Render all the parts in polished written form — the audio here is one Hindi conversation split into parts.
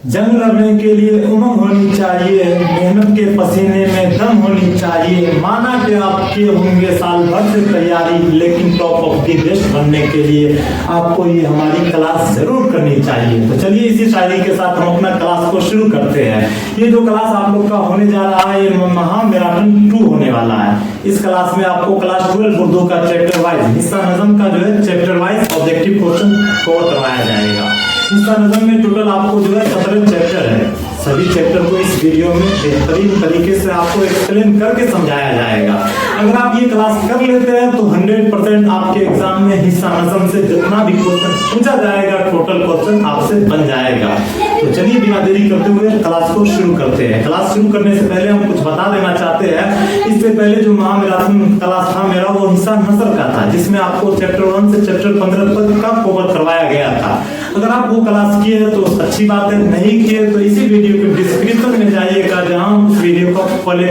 जंग लड़ने के लिए उमंग होनी चाहिए, मेहनत के पसीने में दम होनी चाहिए। माना कि आपके होंगे साल भर से तैयारी, लेकिन टॉप ऑफ दी बेस्ट बनने के लिए आपको ये हमारी क्लास जरूर करनी चाहिए। तो चलिए इसी शायरी के साथ हम अपना क्लास को शुरू करते हैं। ये जो क्लास आप लोग का होने जा रहा है, ये महामैराथन 2 होने वाला है। इस क्लास में आपको क्लास 12 उर्दू का चैप्टर वाइज हिस्सा नज़म का जो है chapter wise objective question cover करवाया जाएगा। हिस्सा नज़म में टोटल आपको जो है 17 चैप्टर है। सभी चैप्टर को इस वीडियो में बेहतरीन तरीके से आपको एक्सप्लेन करके समझाया जाएगा। अगर आप ये क्लास कर लेते हैं तो 100% आपके एग्जाम में हिस्सा नज़म से जितना भी क्वेश्चन पूछा जाएगा, टोटल क्वेश्चन आपसे बन जाएगा। तो चलिए बिना देरी करते हुए क्लास को शुरू करते हैं। क्लास शुरू करने से पहले हम कुछ बता देना चाहते हैं। इससे पहले जो महामैराथन क्लास था मेरा, वो हिस्सा नसर का था, जिसमें आपको चैप्टर 1 से चैप्टर 15 तक का कवर करवाया गया था। अगर आप वो क्लास किए तो अच्छी बात है, नहीं किए तो इसी वीडियो के डिस्क्रिप्शन में जाइएगा, जहां उस वीडियो का पहले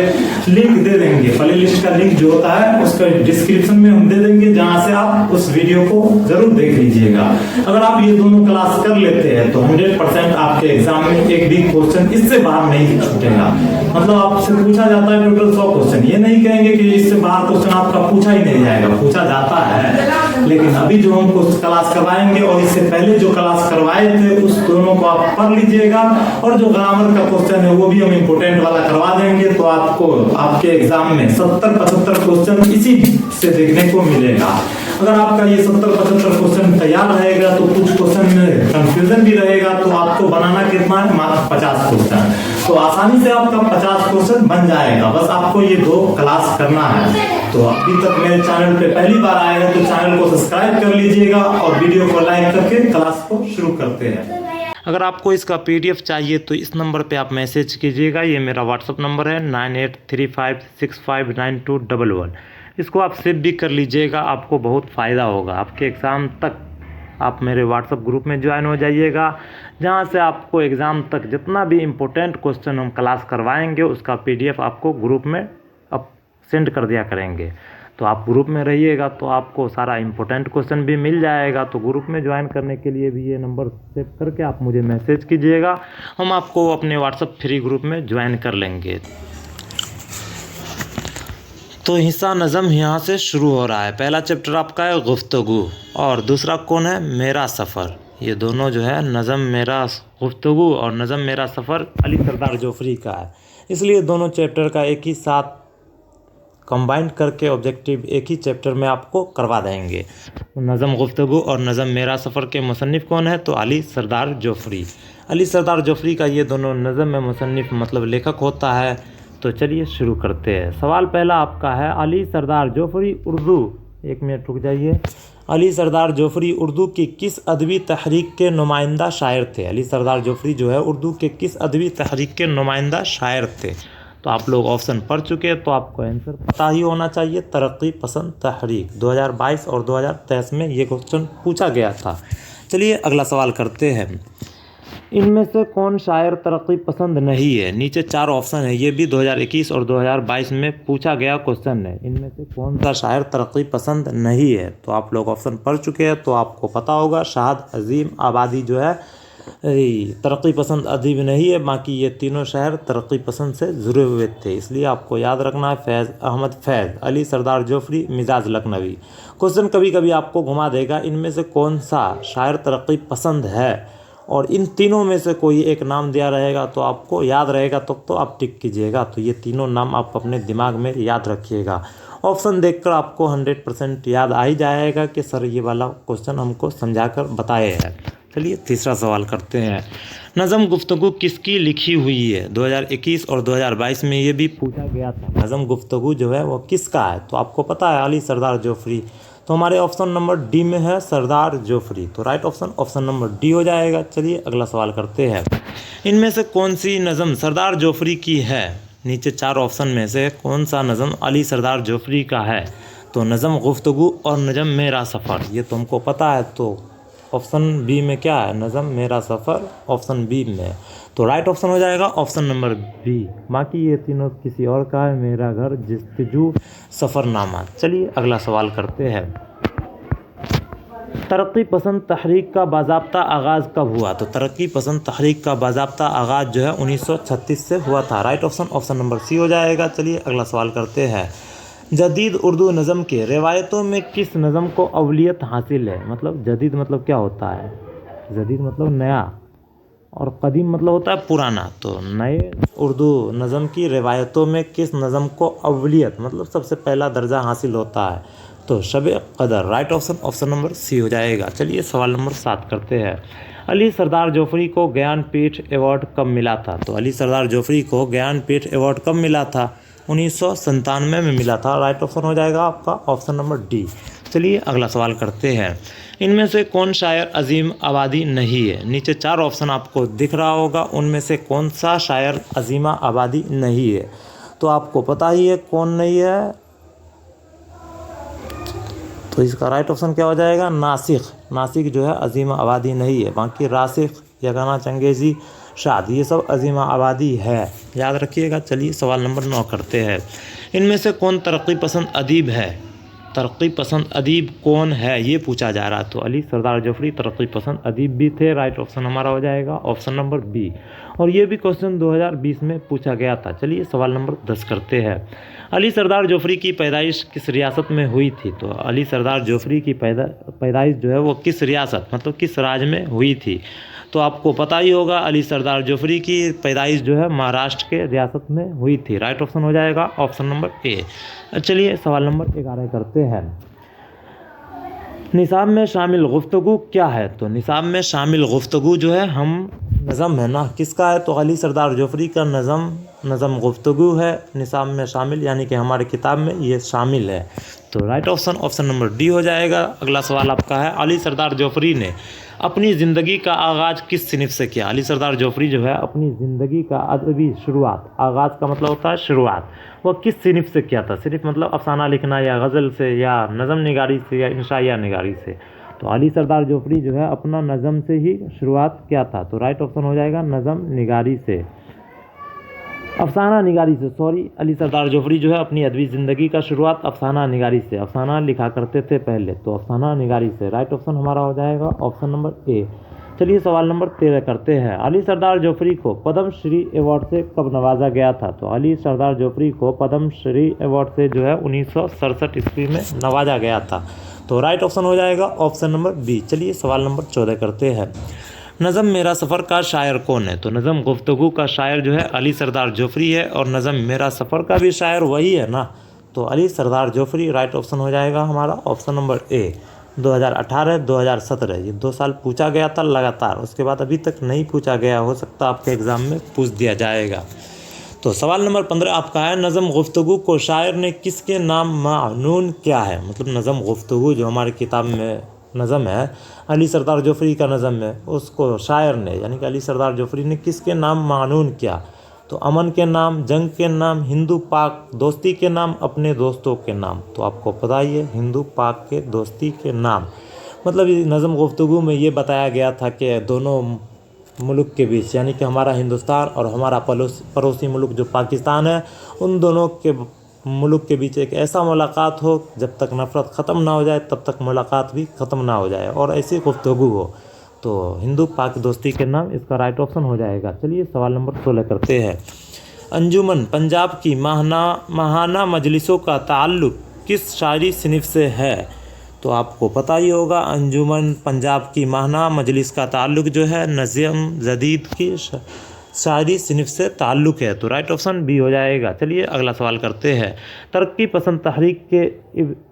लिंक दे देंगे। प्ले लिस्ट का लिंक जो होता है उसका डिस्क्रिप्शन में हम दे देंगे, जहां से आप उस वीडियो को जरूर देख लीजिएगा। अगर आप ये दोनों क्लास कर लेते हैं तो 100% आपके एग्जाम में एक भी क्वेश्चन इससे बाहर नहीं छूटेगा। मतलब आपसे पूछा जाता है टोटल 100 क्वेश्चन, ये नहीं कहेंगे कि इससे बाहर क्वेश्चन आपका पूछा ही नहीं जाएगा, पूछा जाता है। लेकिन अभी जो हम क्लास करवाएंगे और इससे पहले जो क्लास करवाए थे, उस दोनों को आप पढ़ लीजिएगा। और जो ग्रामर का क्वेश्चन है वो भी हम इम्पोर्टेंट वाला करवा देंगे, तो आपको आपके एग्जाम में 70-75 क्वेश्चन इसी से देखने को मिलेगा। अगर आपका ये 70-75 क्वेश्चन तैयार रहेगा तो कुछ क्वेश्चन में कंफ्यूजन भी रहेगा, तो आपको बनाना कितना है, मात्र 50 क्वेश्चन। तो आसानी से आपका 50 क्वेश्चन बन जाएगा। बस आपको ये 2 क्लास करना है। तो अभी तक मेरे चैनल पे पहली बार आए हैं तो चैनल को सब्सक्राइब कर लीजिएगा और वीडियो को लाइक करके क्लास को शुरू करते हैं। अगर आपको इसका पीडीएफ चाहिए तो इस नंबर पे आप मैसेज कीजिएगा। ये मेरा व्हाट्सअप नंबर है 9835659211। इसको आप सेव भी कर लीजिएगा, आपको बहुत फ़ायदा होगा। आपके एग्ज़ाम तक आप मेरे व्हाट्सअप ग्रुप में ज्वाइन हो जाइएगा, जहाँ से आपको एग्ज़ाम तक जितना भी इम्पोर्टेंट क्वेश्चन हम क्लास करवाएंगे उसका पीडीएफ आपको ग्रुप में अब सेंड कर दिया करेंगे। तो आप ग्रुप में रहिएगा तो आपको सारा इम्पोर्टेंट क्वेश्चन भी मिल जाएगा। तो ग्रुप में ज्वाइन करने के लिए भी ये नंबर सेव करके आप मुझे मैसेज कीजिएगा, हम आपको अपने व्हाट्सएप फ्री ग्रुप में ज्वाइन कर लेंगे। तो हिस्सा नज़म यहाँ से शुरू हो रहा है। पहला चैप्टर आपका है गुफ्तगू और दूसरा कौन है, मेरा सफ़र। ये दोनों जो है नज़म मेरा गुफ्तगू और नज़म मेरा सफ़र अली सरदार जोफरी का है, इसलिए दोनों चैप्टर का एक ही साथ कंबाइन करके ऑब्जेक्टिव एक ही चैप्टर में आपको करवा देंगे। नज़म गुफ्तगू और नज़म मेरा सफ़र के मुसन्निफ़ कौन है, तो अली सरदार जोफरी। अली सरदार जोफरी का ये दोनों नज़म में मुसन्निफ़ मतलब लेखक होता है। तो चलिए शुरू करते हैं। सवाल पहला आपका है, अली सरदार जोफरी उर्दू, 1 मिनट रुक जाइए। अली सरदार जोफरी उर्दू की किस अदबी तहरीक के नुमाइंदा शायर थे। अली सरदार जोफरी जो है उर्दू के किस अदबी तहरीक के नुमाइंदा शायर थे। तो आप लोग ऑप्शन पढ़ चुके हैं तो आपको आंसर पता ही होना चाहिए, तरक्की पसंद तहरीक। 2022 और 2023 में ये क्वेश्चन पूछा गया था। चलिए अगला सवाल करते हैं। इनमें से कौन शायर तरक्की पसंद नहीं है। नीचे 4 ऑप्शन है, ये भी 2021 और 2022 में पूछा गया क्वेश्चन है। इनमें से कौन सा शायर तरक्की पसंद नहीं है। तो आप लोग ऑप्शन पढ़ चुके हैं तो आपको पता होगा, शाहद अजीम आबादी जो है तरक्की पसंद अदीब नहीं है। बाकी ये तीनों शायर तरक्की पसंद से जुड़े हुए थे, इसलिए आपको याद रखना है फैज़ अहमद फैज़, अली सरदार जोफरी, मिजाज लखनवी। क्वेश्चन कभी कभी आपको घुमा देगा, इनमें से कौन सा शायर तरक्की पसंद है, और इन तीनों में से कोई एक नाम दिया रहेगा तो आपको याद रहेगा, तो आप टिक कीजिएगा। तो ये तीनों नाम आप अपने दिमाग में याद रखिएगा। ऑप्शन देखकर आपको 100% याद आ ही जाएगा कि सर ये वाला क्वेश्चन हमको समझाकर बताए हैं। चलिए तीसरा सवाल करते हैं। नज़म गुफ्तगू किसकी लिखी हुई है। 2021 और 2022 में ये भी पूछा गया था, नज़म गुफ्तगू जो है वो किसका है। तो आपको पता है अली सरदार जोफरी। तो हमारे ऑप्शन नंबर डी में है सरदार जोफरी। तो राइट ऑप्शन नंबर डी हो जाएगा। चलिए अगला सवाल करते हैं। इनमें से कौन सी नज़म सरदार जोफरी की है। नीचे 4 ऑप्शन में से कौन सा नज़म अली सरदार जोफरी का है। तो नज़म गुफ्तगू और नज़म मेरा सफ़र, ये तुमको पता है। तो ऑप्शन बी में क्या है, नज़म मेरा सफ़र ऑप्शन बी में। तो राइट ऑप्शन हो जाएगा ऑप्शन नंबर बी। बाकी ये तीनों किसी और का है, मेरा घर, जिस्तजू, सफ़रनामा। चलिए अगला सवाल करते हैं। तरक्की पसंद तहरीक का बाज़ाब्ता आगाज़ कब हुआ? तो तरक्की पसंद तहरीक का बाज़ाब्ता आगाज़ जो है 1936 से हुआ था। राइट ऑप्शन नंबर सी हो जाएगा। चलिए अगला सवाल करते हैं। जदीद उर्दू नज़म के रिवायतों में किस नज़म को अवलियत हासिल है? मतलब जदीद मतलब क्या होता है? जदीद मतलब नया और कदीम मतलब होता है पुराना। तो नए उर्दू नज़म की रिवायतों में किस नज़म को अवलियत मतलब सबसे पहला दर्जा हासिल होता है? तो शब-ए क़दर। राइट ऑप्शन नंबर सी हो जाएगा। चलिए सवाल नंबर 7 करते हैं। अली सरदार जोफरी को ज्ञानपीठ अवार्ड कब मिला था? तो अली सरदार जोफरी को ज्ञानपीठ अवार्ड कब मिला था? 1997 में मिला था। राइट ऑप्शन हो जाएगा आपका ऑप्शन नंबर डी। चलिए अगला सवाल करते हैं। इनमें से कौन शायर अजीम आबादी नहीं है? नीचे 4 ऑप्शन आपको दिख रहा होगा, उनमें से कौन सा शायर अजीमा आबादी नहीं है? तो आपको पता ही है कौन नहीं है, तो इसका राइट ऑप्शन क्या हो जाएगा? नासिक जो है अजीमा आबादी नहीं है। बाकी रासिख, यगाना चंगेज़ी, शाद ये सब अजीमा आबादी है, याद रखिएगा। चलिए सवाल नंबर 9 करते हैं। इनमें से कौन तरक्की पसंद अदीब है? तरक्की पसंद अदीब कौन है ये पूछा जा रहा। तो अली सरदार जोफरी तरक्की पसंद अदीब भी थे। राइट ऑप्शन हमारा हो जाएगा ऑप्शन नंबर बी। और ये भी क्वेश्चन 2020 में पूछा गया था। चलिए सवाल नंबर 10 करते हैं। अली सरदार जोफरी की पैदाइश किस रियासत में हुई थी? तो अली सरदार जोफरी की पैदाइश जो है वो किस रियासत मतलब किस राज्य में हुई थी? तो आपको पता ही होगा अली सरदार जोफरी की पैदाइश जो है महाराष्ट्र के रियासत में हुई थी। राइट ऑप्शन हो जाएगा ऑप्शन नंबर ए। चलिए सवाल नंबर 11 करते हैं। निसाब में शामिल गुफ्तगू क्या है? तो निसाब में शामिल गुफ्तगू जो है हम नज़म है ना, किसका है? तो अली सरदार जोफरी का नज़म गुफ्तगू है निसाब में शामिल, यानी कि हमारे किताब में ये शामिल है। तो राइट ऑप्शन नंबर डी हो जाएगा। अगला सवाल आपका है। अली सरदार जोफरी ने अपनी ज़िंदगी का आगाज़ किस सिनफ से किया? अली सरदार जोफरी जो है अपनी ज़िंदगी का अदबी शुरुआत, आगाज़ का मतलब होता है शुरुआत, वो किस सिनफ से किया था? सिनफ मतलब अफसाना लिखना या गज़ल से या नज़म निगारी से या इंशाइया निगारी से। तो अली सरदार जोफरी जो है अपना नज़म से ही शुरुआत किया था। तो राइट ऑप्शन हो जाएगा नज़म निगारी से, अफसाना निगारी से, सॉरी। अली सरदार जोफरी जो है अपनी अदबी ज़िंदगी का शुरुआत अफसाना निगारी से, अफसाना लिखा करते थे पहले, तो अफसाना निगारी से। राइट ऑप्शन हमारा हो जाएगा ऑप्शन नंबर ए। चलिए सवाल नंबर 13 करते हैं। अली सरदार जोफरी को पद्म श्री अवार्ड से कब नवाजा गया था? तो अली सरदार जोफरी को पद्म श्री अवार्ड से जो है 1967 ईस्वी में नवाजा गया था। तो राइट ऑप्शन हो जाएगा ऑप्शन नंबर बी। चलिए सवाल नंबर 14 करते हैं। नज़म मेरा सफ़र का शायर कौन है? तो नज़म गुफ्तगू का शायर जो है अली सरदार जोफरी है, और नज़म मेरा सफ़र का भी शायर वही है ना, तो अली सरदार जोफरी। राइट ऑप्शन हो जाएगा हमारा ऑप्शन नंबर ए। 2018 2017 ये 2 साल पूछा गया था लगातार, उसके बाद अभी तक नहीं पूछा गया, हो सकता आपके एग्ज़ाम में पूछ दिया जाएगा। तो सवाल नंबर 15 आपका है। नज़म गुफ्तगू को शायर ने किसके नाम मानून किया है? मतलब नज़म गुफ्तगू जो हमारी किताब में नज़म है, अली सरदार जोफरी का नज़म है, उसको शायर ने यानी कि अली सरदार जोफरी ने किसके नाम मानून किया? तो अमन के नाम, जंग के नाम, हिंदू पाक दोस्ती के नाम, अपने दोस्तों के नाम। तो आपको पता ही है हिंदू पाक के दोस्ती के नाम। मतलब ये नज़म गुफ्तगू में ये बताया गया था कि दोनों मुल्क के बीच यानी कि हमारा हिंदुस्तान और हमारा पड़ोसी मुल्क जो पाकिस्तान है, उन दोनों के मुल्क के बीच एक ऐसा मुलाकात हो जब तक नफ़रत ख़त्म ना हो जाए तब तक मुलाकात भी ख़त्म ना हो जाए, और ऐसी गुफ्तगू हो। तो हिंदू पाक दोस्ती के नाम इसका राइट ऑप्शन हो जाएगा। चलिए सवाल नंबर 16 करते हैं। अंजुमन पंजाब की माहाना मजलिसों का ताल्लुक़ किस शायरी सिनफ से है? तो आपको पता ही होगा अंजुमन पंजाब की माहाना मजलिस का ताल्लुक़ जो है नज़म जदीद की शायरी सिनफ से ताल्लुक़ है। तो राइट ऑप्शन बी हो जाएगा। चलिए अगला सवाल करते हैं। तरक्की पसंद तहरीक के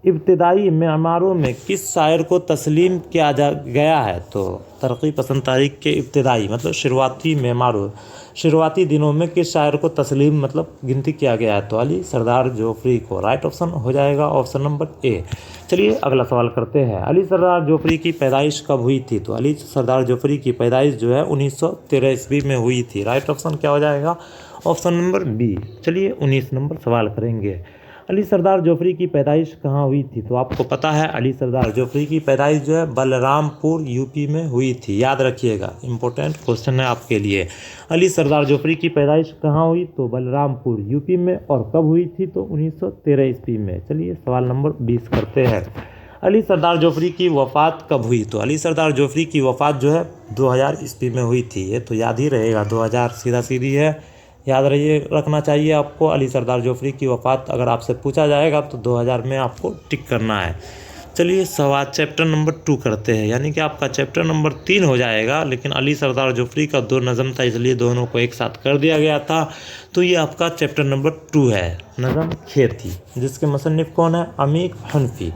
इब्तिदाई मेमारों में किस शायर को तस्लीम किया गया है? तो तरक्की पसंद तहरीक के इब्तिदाई मतलब शुरुआती मेमारों, शुरुआती दिनों में किस शायर को तस्लीम मतलब गिनती किया गया है? तो अली सरदार जोफरी को। राइट ऑप्शन हो जाएगा ऑप्शन नंबर ए। चलिए अगला सवाल करते हैं। अली सरदार जोफरी की पैदाइश कब हुई थी? तो अली सरदार जोफरी की पैदाइश जो है 1913 ईस्वी में हुई थी। राइट ऑप्शन क्या हो जाएगा? Option number B. चलिए 19 नंबर सवाल करेंगे। अली सरदार जोफरी की पैदाइश कहाँ हुई थी? तो आपको पता है अली सरदार जोफरी की पैदाइश जो है बलरामपुर यूपी में हुई थी। याद रखिएगा, इंपॉर्टेंट क्वेश्चन है आपके लिए। अली सरदार जोफरी की पैदाइश कहाँ हुई? तो बलरामपुर यूपी में। और कब हुई थी? तो 1913 ईस्वी में। चलिए सवाल नंबर 20 करते हैं। अली सरदार जोफरी की वफ़ात कब हुई? तो अली सरदार जोफरी की वफ़ात जो है 2000 ईस्वी में हुई थी। ये तो याद ही रहेगा, 2000 सीधा सीधी है, याद रहिए रखना चाहिए आपको। अली सरदार जोफरी की वफ़ात अगर आपसे पूछा जाएगा तो 2000 में आपको टिक करना है। चलिए सवाल चैप्टर नंबर 2 करते हैं, यानी कि आपका चैप्टर नंबर 3 हो जाएगा, लेकिन अली सरदार जोफरी का 2 नज़म था इसलिए दोनों को एक साथ कर दिया गया था। तो ये आपका चैप्टर नंबर 2 है, नज़म खेती, जिसके मुसन्निफ़ कौन है? अमीक हनफी।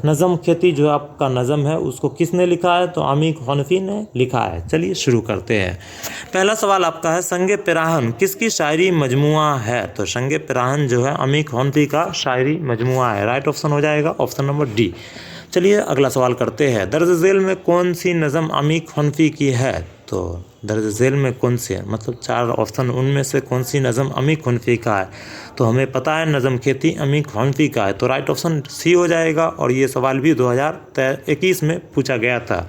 नज़म खेती जो आपका नज़म है उसको किसने लिखा है? तो अमीक हनफी ने लिखा है। चलिए शुरू करते हैं। पहला सवाल आपका है, संगे पिराहन किसकी शायरी मजमुआ है? तो संगे पिराहन जो है अमीक हनफी का शायरी मजमुआ है। राइट ऑप्शन हो जाएगा ऑप्शन नंबर डी। चलिए अगला सवाल करते हैं। दर्ज झेल में कौन सी नज़म अमीक हनफी की है? तो दर्ज झेल में कौन सी है, मतलब 4 ऑप्शन, उनमें से कौन सी नज़म अमीक हनफी का है? तो हमें पता है नज़म खेती अमीक हनफी का है, तो राइट ऑप्शन सी हो जाएगा। और ये सवाल भी 2021 में पूछा गया था।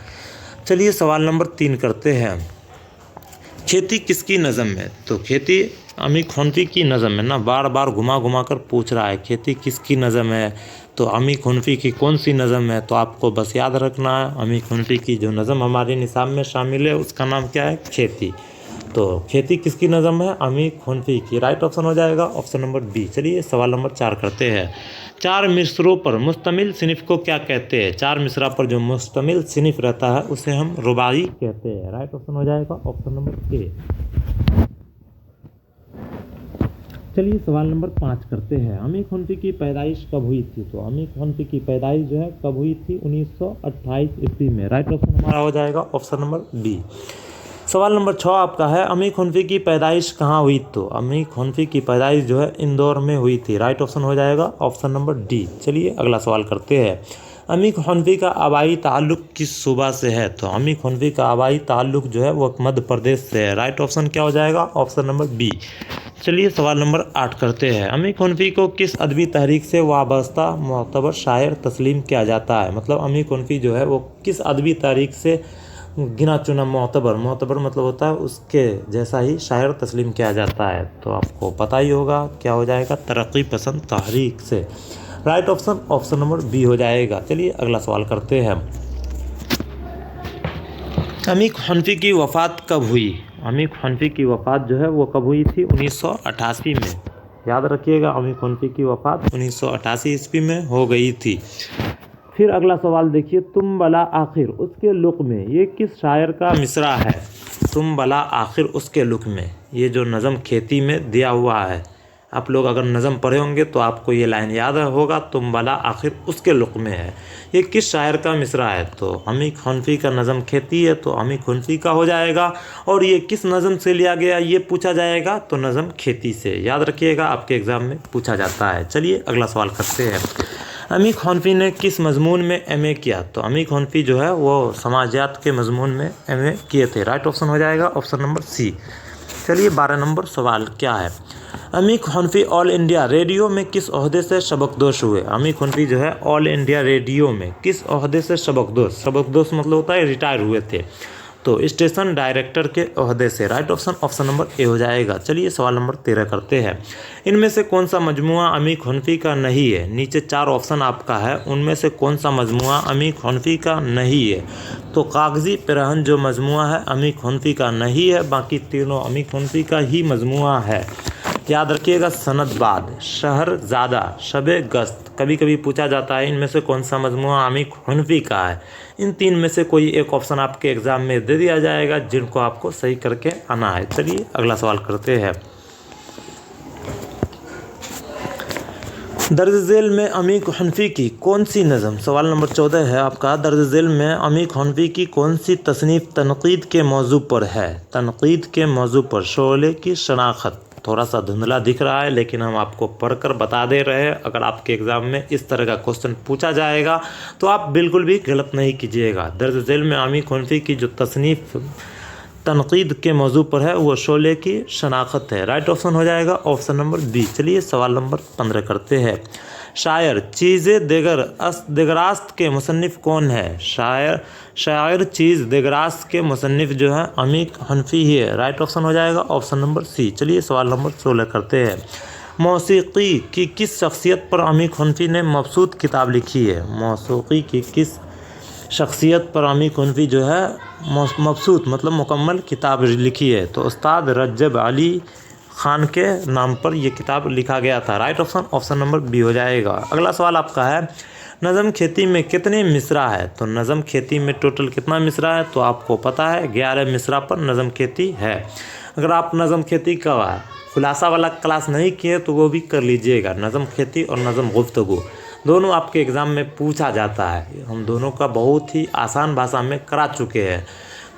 चलिए सवाल नंबर 3 करते हैं। खेती किसकी नज़म है? तो खेती अमीक हनफी की नज़म है ना, बार बार घुमा घुमा कर पूछ रहा है खेती किसकी नज़म है, तो अमीक हनफी की कौन सी नज़म है? तो आपको बस याद रखना है अमीक हनफी की जो नज़म हमारे निसाब में शामिल है उसका नाम क्या है? खेती। तो खेती किसकी नज़म है? अमीक हनफी की। राइट ऑप्शन हो जाएगा ऑप्शन नंबर बी। चलिए सवाल नंबर 4 करते हैं। 4 मिसरों पर मुश्तमिल सिनिफ को क्या कहते हैं? 4 मिसरा पर जो मुश्तमिल सिनिफ रहता है उसे हम रुबाई कहते हैं। राइट ऑप्शन हो जाएगा ऑप्शन नंबर ए। चलिए सवाल नंबर 5 करते हैं। अमीक हनफी की पैदाइश कब हुई थी? तो अमीक हनफी की पैदाइश जो है कब हुई थी? 1928 ईस्वी में। राइट ऑप्शन हमारा हो जाएगा ऑप्शन नंबर बी। सवाल नंबर 6 आपका है, अमीक हनफी की पैदाइश कहाँ हुई? तो अमीक हनफी की पैदाइश जो है इंदौर में हुई थी। राइट ऑप्शन हो जाएगा ऑप्शन नंबर डी। चलिए अगला सवाल करते हैं। अमीक हनफी का आबाई ताल्लुक़ किस सूबा से है? तो अमीक हनफी का आबाई ताल्लुक़ जो है वो मध्य प्रदेश से है। राइट ऑप्शन क्या हो जाएगा? Option number B. चलिए सवाल नंबर 8 करते हैं। अमीक हनफी को किस अदबी तहरीक से वाबस्ता मोतबर शायर तस्लीम किया जाता है? मतलब अमीक हनफी जो है वो किस अदबी तहरीक से गिना चुना मोतबर मतलब होता है उसके जैसा ही शायर तस्लीम किया जाता है? तो आपको पता ही होगा क्या हो जाएगा? तरक्की पसंद तहरीक से। Right option option number B हो जाएगा। चलिए अगला सवाल करते हैं। अमीक हनफी की वफ़ात कब हुई? अमीक हनफी की वफ़ात जो है वो कब हुई थी? 1988 में। याद रखिएगा अमीक हनफी की वफ़ात 1988 ईस्वी में हो गई थी। फिर अगला सवाल देखिए, तुम बला आखिर उसके लुक में, ये किस शायर का मिसरा है? तुम बला आखिर उसके लुक में, ये जो नज़म खेती में दिया हुआ है, आप लोग अगर नज़म पढ़े होंगे तो आपको ये लाइन याद होगा, तुम बला आखिर उसके लुक में है। ये किस शायर का मिसरा है? तो अमीक हनफी का नज़म खेती है, तो अमीक हनफी का हो जाएगा। और ये किस नज़म से लिया गया ये पूछा जाएगा, तो नज़म खेती से। याद रखिएगा आपके एग्ज़ाम में पूछा जाता है। चलिए अगला सवाल करते हैं। अमीक हनफी ने किस मजमून में एमए किया? तो अमीक हनफी जो है वो समाजियात के मजमून में एमए किए थे। राइट ऑप्शन हो जाएगा ऑप्शन नंबर सी। चलिए 12 नंबर सवाल क्या है। अमीक हनफी ऑल इंडिया रेडियो में किस ओहदे से सबकदोश हुए? अमीक हनफी जो है ऑल इंडिया रेडियो में किस ओहदे से सबकदोश मतलब होता है रिटायर हुए थे, तो स्टेशन डायरेक्टर के ओहदे से। राइट ऑप्शन नंबर ए हो जाएगा। चलिए सवाल नंबर 13 करते हैं। इनमें से कौन सा मजमुआ अमीक हनफी का नहीं है? नीचे 4 ऑप्शन आपका है, उनमें से कौन सा मजमुआ अमीक हनफी का नहीं है? तो कागजी पिरहन जो मजमुआ है अमीक हनफी का नहीं है, बाकी तीनों अमीक हनफी का ही मजमुआ है। याद रखिएगा सनदबाद, शहरज़ादा, शबे गस्त कभी कभी पूछा जाता है इनमें से कौन सा मजमुआ अमीक हनफी का है। इन 3 में से कोई एक ऑप्शन आपके एग्ज़ाम में दे दिया जाएगा जिनको आपको सही करके आना है। चलिए अगला सवाल करते हैं। दर्ज झेल में अमीक हनफी की कौन सी नज़म, सवाल नंबर 14 है आपका। दर्ज झेल में अमीक हनफी की कौन सी तसनीफ़ तनक़ीद के मौजू पर है? तनक़ीद के मौजू पर शोले की शनाख्त। थोड़ा सा धुंधला दिख रहा है लेकिन हम आपको पढ़कर बता दे रहे हैं। अगर आपके एग्ज़ाम में इस तरह का क्वेश्चन पूछा जाएगा तो आप बिल्कुल भी गलत नहीं कीजिएगा। दर्ज झेल में अमीक हनफी की जो तसनीफ़ तनक़ीद के मौजू पर है वो शोले की शनाख्त है। राइट ऑप्शन हो जाएगा ऑप्शन नंबर बी। चलिए सवाल नंबर 15 करते हैं। शायर चीज़े देगरास्त के मुसन्निफ़ कौन है? शायर चीज़ देगरास्त के मुसन्निफ़ जो है अमीक हनफी ही है। राइट ऑप्शन हो जाएगा ऑप्शन नंबर सी। चलिए सवाल नंबर 16 करते हैं। मौसीकी की किस शख्सियत पर अमीर हनफी ने मबसूत किताब लिखी है? मौसीकी की किस शख्सियत पर अमीर हनफी जो है मबसूत मतलब मुकम्मल किताब लिखी है? तो उस्ताद रज्जब अली ख़ान के नाम पर यह किताब लिखा गया था। राइट ऑप्शन नंबर बी हो जाएगा। अगला सवाल आपका है नज़म खेती में कितने मिसरा है? तो नज़म खेती में टोटल कितना मिसरा है? तो आपको पता है 11 मिसरा पर नज़म खेती है। अगर आप नज़म खेती का खुलासा वाला क्लास नहीं किए तो वो भी कर लीजिएगा। नज़म खेती और नज़म गुफ्तगू दोनों आपके एग्ज़ाम में पूछा जाता है। हम दोनों का बहुत ही आसान भाषा में करा चुके हैं,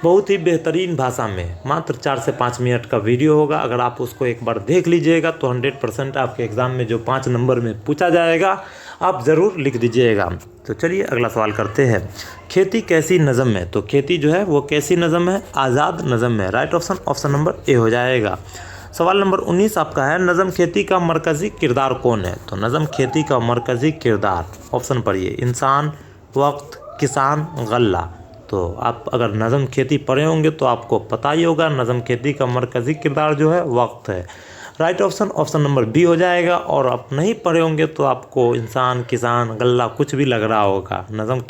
बहुत ही बेहतरीन भाषा में। मात्र 4 से 5 मिनट का वीडियो होगा। अगर आप उसको एक बार देख लीजिएगा तो 100% आपके एग्ज़ाम में जो 5 नंबर में पूछा जाएगा आप ज़रूर लिख दीजिएगा। तो चलिए अगला सवाल करते हैं। खेती कैसी नज़म है? तो खेती जो है वो कैसी नज़म है? आज़ाद नज़म है। राइट ऑप्शन नंबर ए हो जाएगा। सवाल नंबर 19 आपका है नज़म खेती का मरकज़ी किरदार कौन है? तो नज़म खेती का मरकज़ी किरदार ऑप्शन पढ़िए, इंसान, वक्त, किसान, गल्ला। तो आप अगर नज़म खेती पढ़े होंगे तो आपको पता ही होगा नज़म खेती का मरकज़ी किरदार जो है वक्त है। राइट ऑप्शन नंबर बी हो जाएगा। और आप नहीं पढ़े होंगे तो आपको इंसान, किसान, गल्ला कुछ भी लग रहा होगा। नज़म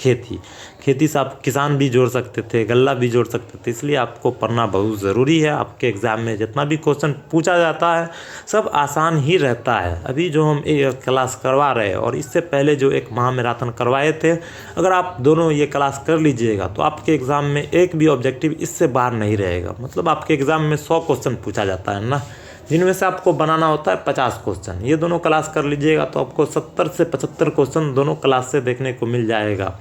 खेती से आप किसान भी जोड़ सकते थे, गल्ला भी जोड़ सकते थे, इसलिए आपको पढ़ना बहुत ज़रूरी है। आपके एग्ज़ाम में जितना भी क्वेश्चन पूछा जाता है सब आसान ही रहता है। अभी जो हम एक क्लास करवा रहे हैं और इससे पहले जो एक महामैराथन करवाए थे, अगर आप दोनों ये क्लास कर लीजिएगा तो आपके एग्ज़ाम में एक भी ऑब्जेक्टिव इससे बाहर नहीं रहेगा। मतलब आपके एग्ज़ाम में 100 क्वेश्चन पूछा जाता है ना, जिनमें से आपको बनाना होता है 50 क्वेश्चन। ये दोनों क्लास कर लीजिएगा तो आपको 70 से 75 क्वेश्चन दोनों क्लास से देखने को मिल जाएगा।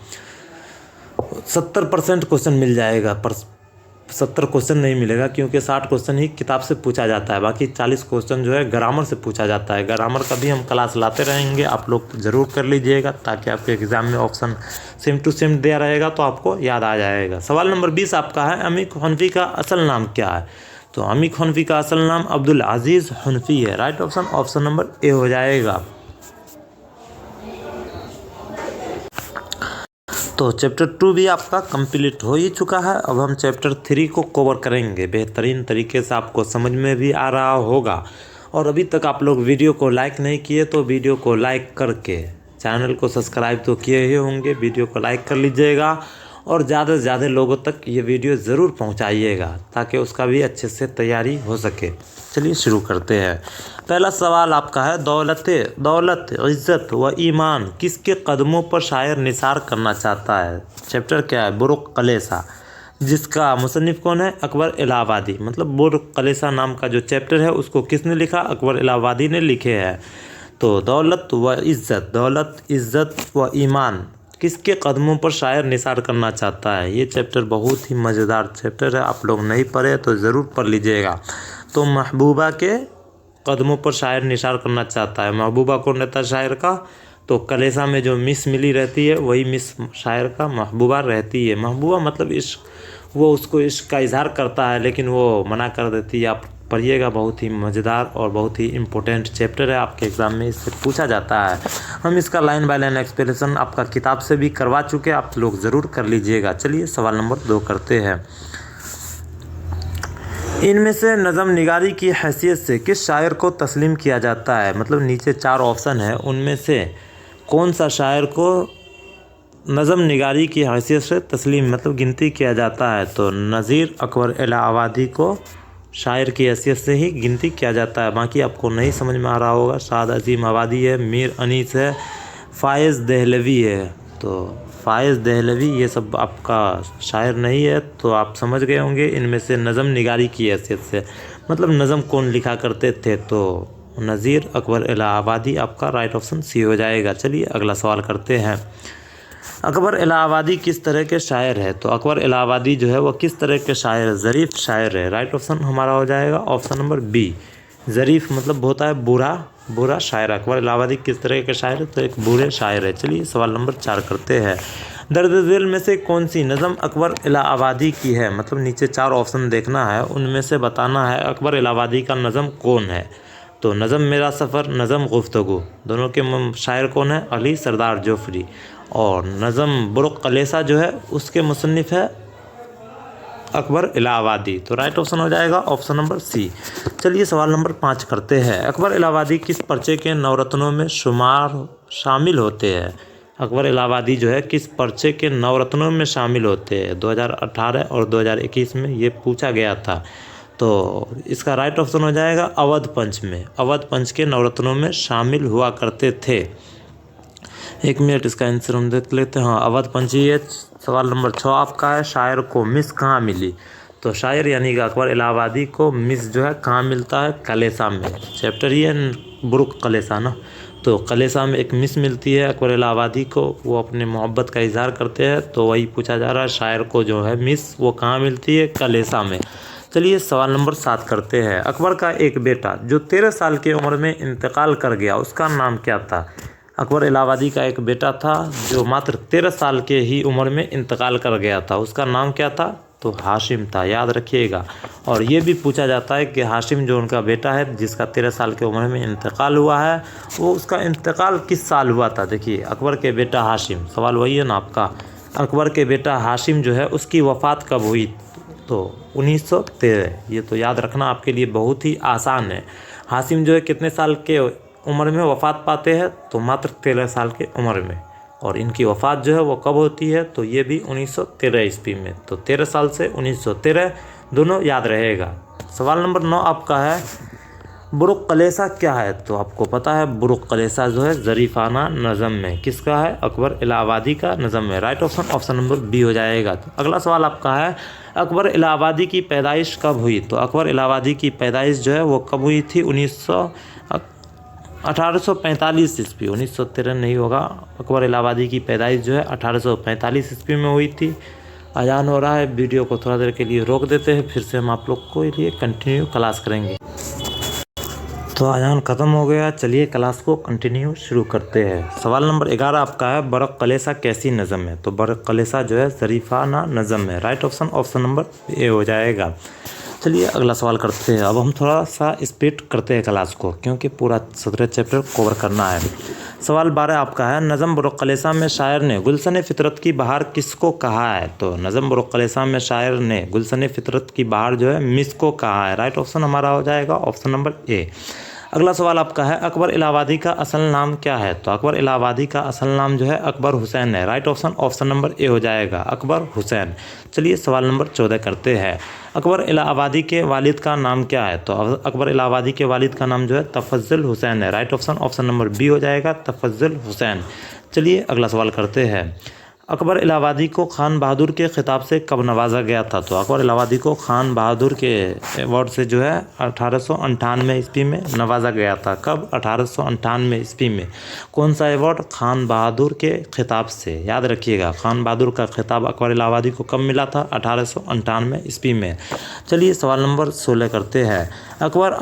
70% क्वेश्चन मिल जाएगा, पर 70 क्वेश्चन नहीं मिलेगा क्योंकि 60 क्वेश्चन ही किताब से पूछा जाता है। बाकी 40 क्वेश्चन जो है ग्रामर से पूछा जाता है। ग्रामर का भी हम क्लास लाते रहेंगे, आप लोग ज़रूर कर लीजिएगा ताकि आपके एग्ज़ाम में ऑप्शन सेम टू सेम दिया रहेगा तो आपको याद आ जाएगा। सवाल नंबर 20 आपका है अमीर हनफी का असल नाम क्या है? तो अमीर हनफी का असल नाम अब्दुल अजीज़ हनफी है। राइट ऑप्शन नंबर ए हो जाएगा। तो चैप्टर 2 भी आपका कंप्लीट हो ही चुका है। अब हम चैप्टर 3 को कवर करेंगे। बेहतरीन तरीके से आपको समझ में भी आ रहा होगा। और अभी तक आप लोग वीडियो को लाइक नहीं किए तो वीडियो को लाइक करके चैनल को सब्सक्राइब तो किए ही होंगे, वीडियो को लाइक कर लीजिएगा और ज़्यादा से ज़्यादा लोगों तक ये वीडियो ज़रूर पहुंचाइएगा ताकि उसका भी अच्छे से तैयारी हो सके। चलिए शुरू करते हैं। पहला सवाल आपका है दौलत, इज़्ज़त व ईमान किसके कदमों पर शायर निसार करना चाहता है? चैप्टर क्या है? बुरुक कलेसा, जिसका मुसन्निफ़ कौन है? अकबर इलाहाबादी। मतलब बुरुक कलेसा नाम का जो चैप्टर है उसको किसने लिखा? अकबर इलाहाबादी ने लिखे हैं। तो दौलत, इज़्ज़त व ईमान किसके कदमों पर शायर निसार करना चाहता है? ये चैप्टर बहुत ही मज़ेदार चैप्टर है। आप लोग नहीं पढ़े तो ज़रूर पढ़ लीजिएगा। तो महबूबा के कदमों पर शायर निसार करना चाहता है। महबूबा कौन रहता है शायर का? तो कलेसा में जो मिस मिली रहती है वही मिस शायर का महबूबा रहती है। महबूबा मतलब इश्क, वो उसको इश्क का इजहार करता है लेकिन वो मना कर देती है। आप पढ़िएगा, बहुत ही मज़ेदार और बहुत ही इम्पोर्टेंट चैप्टर है। आपके एग्ज़ाम में इससे पूछा जाता है। हम इसका लाइन बाय लाइन एक्सप्लेनेशन आपका किताब से भी करवा चुके हैं, आप लोग ज़रूर कर लीजिएगा। चलिए सवाल नंबर 2 करते हैं। इनमें से नज़म निगारी की हैसियत से किस शायर को तस्लीम किया जाता है? मतलब नीचे 4 ऑप्शन है, उनमें से कौन सा शायर को नज़म निगारी की हैसियत से तस्लीम मतलब गिनती किया जाता है? तो नज़ीर अकबर इलाहाबादी को शायर की हैसियत से ही गिनती किया जाता है। बाकी आपको नहीं समझ में आ रहा होगा। शाद अजीम आबादी है, मीर अनीस है, फ़ायज़ दहलवी है। तो फ़ायज़ दहलवी ये सब आपका शायर नहीं है, तो आप समझ गए होंगे। इनमें से नज़म निगारी की हैसियत से मतलब नज़म कौन लिखा करते थे? तो नज़ीर अकबर इलाहाबादी आपका राइट ऑप्शन सी हो जाएगा। चलिए अगला सवाल करते हैं। अकबर इलाहाबादी किस तरह के शायर है? तो अकबर इलाहाबादी जो है वो किस तरह के शायर? ज़रीफ़ शायर है। राइट ऑप्शन हमारा हो जाएगा ऑप्शन नंबर बी। ज़रीफ़ मतलब होता है बुरा शायर। अकबर इलाहाबादी किस तरह के शायर है? तो एक बुरे शायर है। चलिए सवाल नंबर 4 करते हैं। दर्द दिल में से कौन सी नज़म अकबर इलाहाबादी की है? मतलब नीचे 4 ऑप्शन देखना है, उनमें से बताना है अकबर इलाहाबादी का नज़म कौन है। तो नज़म मेरा सफ़र, नज़म गुफ्तगू, दोनों के शायर कौन है? अली सरदार जोफरी। और नज़म बुरुक कलेसा जो है उसके मुसन्निफ़ है अकबर इलाहाबादी। तो राइट ऑप्शन हो जाएगा ऑप्शन नंबर सी। चलिए सवाल नंबर 5 करते हैं। अकबर इलाहाबादी किस पर्चे के नवरत्नों में शामिल होते हैं? अकबर इलाहाबादी जो है किस पर्चे के नवरत्नों में शामिल होते हैं? 2018 और 2021 में ये पूछा गया था। तो इसका राइट ऑप्शन हो जाएगा अवध पंच में। अवध पंच के नवरत्नों में शामिल हुआ करते थे। 1 मिनट इसका आंसर हम देख लेते हैं। हाँ, अवध पंच ही है। सवाल नंबर 6 आपका है, शायर को मिस कहाँ मिली? तो शायर यानी कि अकबर इलाहाबादी को मिस जो है कहाँ मिलता है? कलेसा में। चैप्टर ही है बुरुक कलेसा ना, तो कलेसा में एक मिस मिलती है अकबर इलाहाबादी को। वो अपने मोहब्बत का इजहार करते हैं, तो वही पूछा जा रहा है शायर को जो है मिस वो कहाँ मिलती है? कलेसा में। चलिए सवाल नंबर 7 करते हैं। अकबर का एक बेटा जो 13 साल की उम्र में इंतकाल कर गया, उसका नाम क्या था? अकबर इलाहाबादी का एक बेटा था जो मात्र 13 साल के ही उम्र में इंतकाल कर गया था, उसका नाम क्या था? तो हाशिम था, याद रखिएगा। और ये भी पूछा जाता है कि हाशिम जो उनका बेटा है जिसका 13 साल की उम्र में इंतकाल हुआ है, वो उसका इंतकाल किस साल हुआ था? देखिए अकबर के बेटा हाशिम, सवाल वही है ना आपका। अकबर के बेटा हाशिम जो है उसकी वफ़ात कब हुई? तो 1913। ये तो याद रखना आपके लिए बहुत ही आसान है। हाशिम जो है कितने साल के उम्र में वफ़ात पाते हैं? तो मात्र 13 साल के उम्र में। और इनकी वफ़ात जो है वो कब होती है? तो ये भी 1913 ईस्वी में। तो 13 साल से 1913 दोनों याद रहेगा। सवाल नंबर 9 आपका है, बुरुक कलेसा क्या है? तो आपको पता है बुरुक कलेसा जो है ज़रीफ़ाना नज़म में किसका है? अकबर इलाहाबादी का नज़म में। Right option option number B हो जाएगा। तो अगला सवाल आपका है, अकबर इलाहाबादी की पैदाइश कब हुई? तो अकबर इलाहाबादी की पैदाइश जो है वो कब हुई थी? 1845 ईस्वी। 1913 नहीं होगा। अकबर इलाहाबादी की पैदाइश जो है 1845 ईस्वी में हुई थी। अजान हो रहा है, वीडियो को थोड़ा देर के लिए रोक देते हैं, फिर से हम आप लोग को लिए कंटिन्यू क्लास करेंगे। तो अजान ख़त्म हो गया, चलिए क्लास को कंटिन्यू शुरू करते हैं। सवाल नंबर 11 आपका है, बरक़ कलेसा कैसी नज़म है? तो बरक़ कलेसा जो है ज़रीफ़ाना नज़म है। Right option option number A हो जाएगा। चलिए अगला सवाल करते हैं। अब हम थोड़ा सा स्पीड करते हैं क्लास को, क्योंकि पूरा 17 चैप्टर कवर करना है। सवाल 12 आपका है, नज़म बरक़ कलेसा में शायर ने गुलशन फितरत की बहार किसको कहा है? तो नज़म बरक़ कलेसा में शायर ने गुलशन फितरत की बहार जो है मिस को कहा है। राइट ऑप्शन हमारा हो जाएगा ऑप्शन नंबर ए। अगला सवाल आपका है, अकबर इलाहाबादी का असल नाम क्या है? तो अकबर इलाहाबादी का असल नाम जो है अकबर हुसैन है। Right option option number A हो जाएगा, अकबर हुसैन। चलिए सवाल नंबर 14 करते हैं। अकबर इलाहाबादी के वालिद का नाम क्या है? तो अकबर इलाहाबादी के वालिद का नाम जो है तफज़्ज़ुल हुसैन है। Right option option number B हो जाएगा, तफज़्ज़ुल हुसैन। चलिए अगला सवाल करते हैं। अकबर इलाहाबादी को खान बहादुर के ख़िताब से कब नवाजा गया था? तो अकबर इलाहाबादी को खान बहादुर के अवार्ड से जो है 1898 ईस्वी में नवाजा गया था। कब? 1898 ईस्वी में। कौन सा अवार्ड? खान बहादुर के ख़िताब से। याद रखिएगा, खान बहादुर का खिताब अकबर इलाहाबादी को कब मिला था? 1898 ईस्वी में। चलिए सवाल नंबर 16 करते हैं। अकबर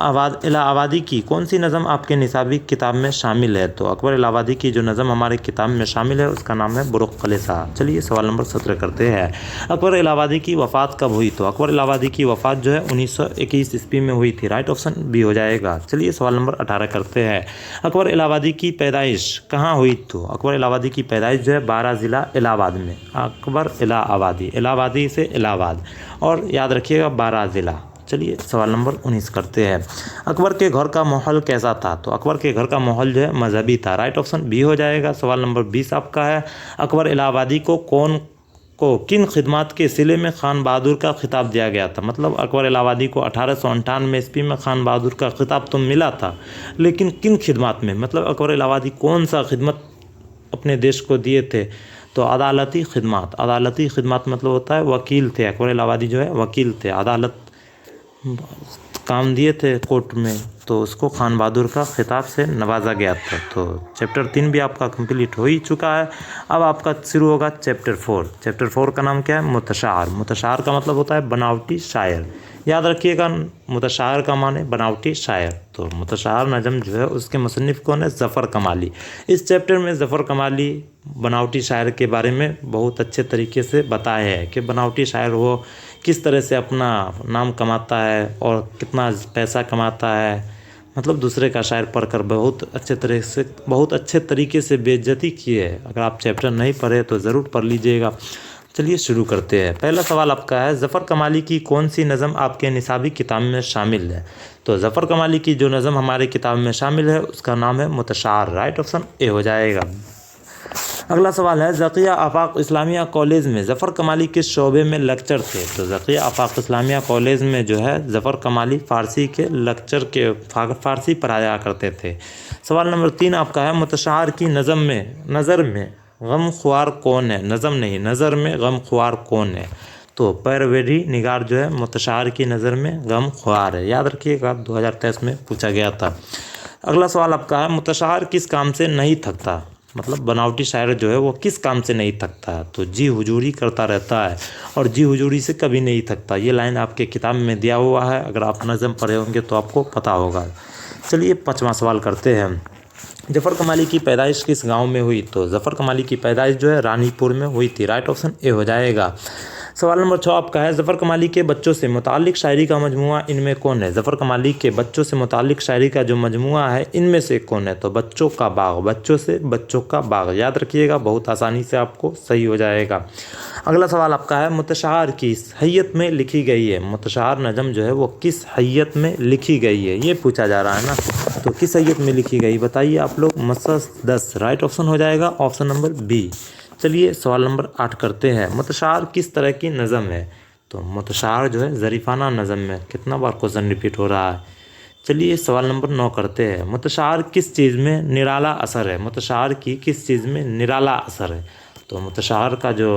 इलाहाबादी की कौन सी नज़म आपके निसाबी किताब में शामिल है? तो अकबर इलाहाबादी की जो नज़म हमारे किताब में शामिल है उसका नाम है बुरुक कलेसा। चलिए सवाल नंबर 17 करते हैं। अकबर इलाहाबादी की वफ़ात कब हुई? तो अकबर इलाहाबादी की वफ़ात जो है 1921 ईस्वी में हुई थी। राइट ऑप्शन बी हो जाएगा। चलिए सवाल नंबर 18 करते हैं। अकबर इलाहाबादी की पैदाइश कहाँ हुई? तो अकबर इलाहाबादी की पैदाइश जो है 12 ज़िला इलाहाबाद में। अकबर इलाहाबादी से इलाहाबाद, और याद रखिएगा 12 ज़िला। चलिए सवाल नंबर 19 करते हैं। अकबर के घर का माहौल कैसा था? तो अकबर के घर का माहौल जो है मजहबी था। राइट ऑप्शन बी हो जाएगा। सवाल नंबर 20 आपका है, अकबर इलाहाबादी को किन खिदमात के सिले में खान बहादुर का खिताब दिया गया था? मतलब अकबर इलाहाबादी को 1898 ईस्वी में खान बहादुर का खिताब तो मिला था, लेकिन किन खिदमात में? मतलब अकबर इलाहाबादी कौन सा खिदमत अपने देश को दिए थे? तो अदालती खिदमत मतलब होता है वकील थे। अकबर इलाहाबादी जो है वकील थे, अदालत काम दिए थे कोर्ट में, तो उसको खान बहादुर का खिताब से नवाजा गया था। तो चैप्टर 3 भी आपका कंप्लीट हो ही चुका है। अब आपका शुरू होगा चैप्टर 4। चैप्टर 4 का नाम क्या है? मुतशार। मुतशार का मतलब होता है बनावटी शायर। याद रखिएगा, मुतशार का माने बनावटी शायर। तो मुतशार नज़म जो है उसके मुसन्निफ़ कौन है? ज़फ़र कमाली। इस चैप्टर में ज़फ़र कमाली बनावटी शायर के बारे में बहुत अच्छे तरीके से बताया है कि बनावटी शायर वो किस तरह से अपना नाम कमाता है और कितना पैसा कमाता है। मतलब दूसरे का शायर पढ़कर बहुत अच्छे तरीके से बेइज्जती की है। अगर आप चैप्टर नहीं पढ़े तो ज़रूर पढ़ लीजिएगा। चलिए शुरू करते हैं। पहला सवाल आपका है, ज़फ़र कमाली की कौन सी नज़म आपके निसाबी किताब में शामिल है? तो ज़फ़र कमाली की जो नज़म हमारे किताब में शामिल है उसका नाम है मुतशार। राइट ऑप्शन ए हो जाएगा। अगला सवाल है, ज़किया आफाक इस्लामिया कॉलेज में ज़फ़र कमाली किस शोबे में लेक्चर थे? तो ज़किया आफाक इस्लामिया कॉलेज में जो है ज़फ़र कमाली फ़ारसी के लेक्चर के फ़ारसी पढ़ाया करते थे। सवाल नंबर 3 आपका है, मुतशार की नज़र में गम ख्वार कौन है? नज़म नहीं, नज़र में गम ख्वार कौन है? तो परवेरी निगार जो है मुतशार की नज़र में गम ख्वार है। याद रखिएगा, 2023 में पूछा गया था। अगला सवाल आपका है, मुतशार किस काम से नहीं थकता? मतलब बनावटी शायर जो है वो किस काम से नहीं थकता है? तो जी हुजूरी करता रहता है और जी हुजूरी से कभी नहीं थकता। ये लाइन आपके किताब में दिया हुआ है, अगर आप नज़म पढ़े होंगे तो आपको पता होगा। चलिए 5वां सवाल करते हैं। ज़फ़र कमाली की पैदाइश किस गांव में हुई? तो ज़फ़र कमाली की पैदाइश जो है रानीपुर में हुई थी। राइट ऑप्शन ए हो जाएगा। सवाल नंबर 6 आपका है, ज़फ़र कमाली के बच्चों से मुताल्लिक़ शायरी का मजमूआ इनमें कौन है? ज़फ़र कमाली के बच्चों से मुताल्लिक़ शायरी का जो मजमूआ है इनमें से कौन है? तो बच्चों का बाग, बच्चों से बच्चों का बाग। याद रखिएगा, बहुत आसानी से आपको सही हो जाएगा। अगला सवाल आपका है, मुतशार किस हैयत में लिखी गई है? मुतशार नज़म जो है वो किस हैयत में लिखी गई है, ये पूछा जा रहा है ना। तो किस हैयत में लिखी गई बताइए आप लोग। मसस 10 राइट ऑप्शन हो जाएगा, ऑप्शन नंबर बी। चलिए सवाल नंबर 8 करते हैं। मुतशार किस तरह की नज़म है? तो मुतशार जो है ज़रीफ़ाना नज़म में। कितना बार क्वेश्चन रिपीट हो रहा है। चलिए सवाल नंबर 9 करते हैं। मुतशार किस चीज़ में निराला असर है? मुतशार की किस चीज़ में निराला असर है? तो मुतशार का जो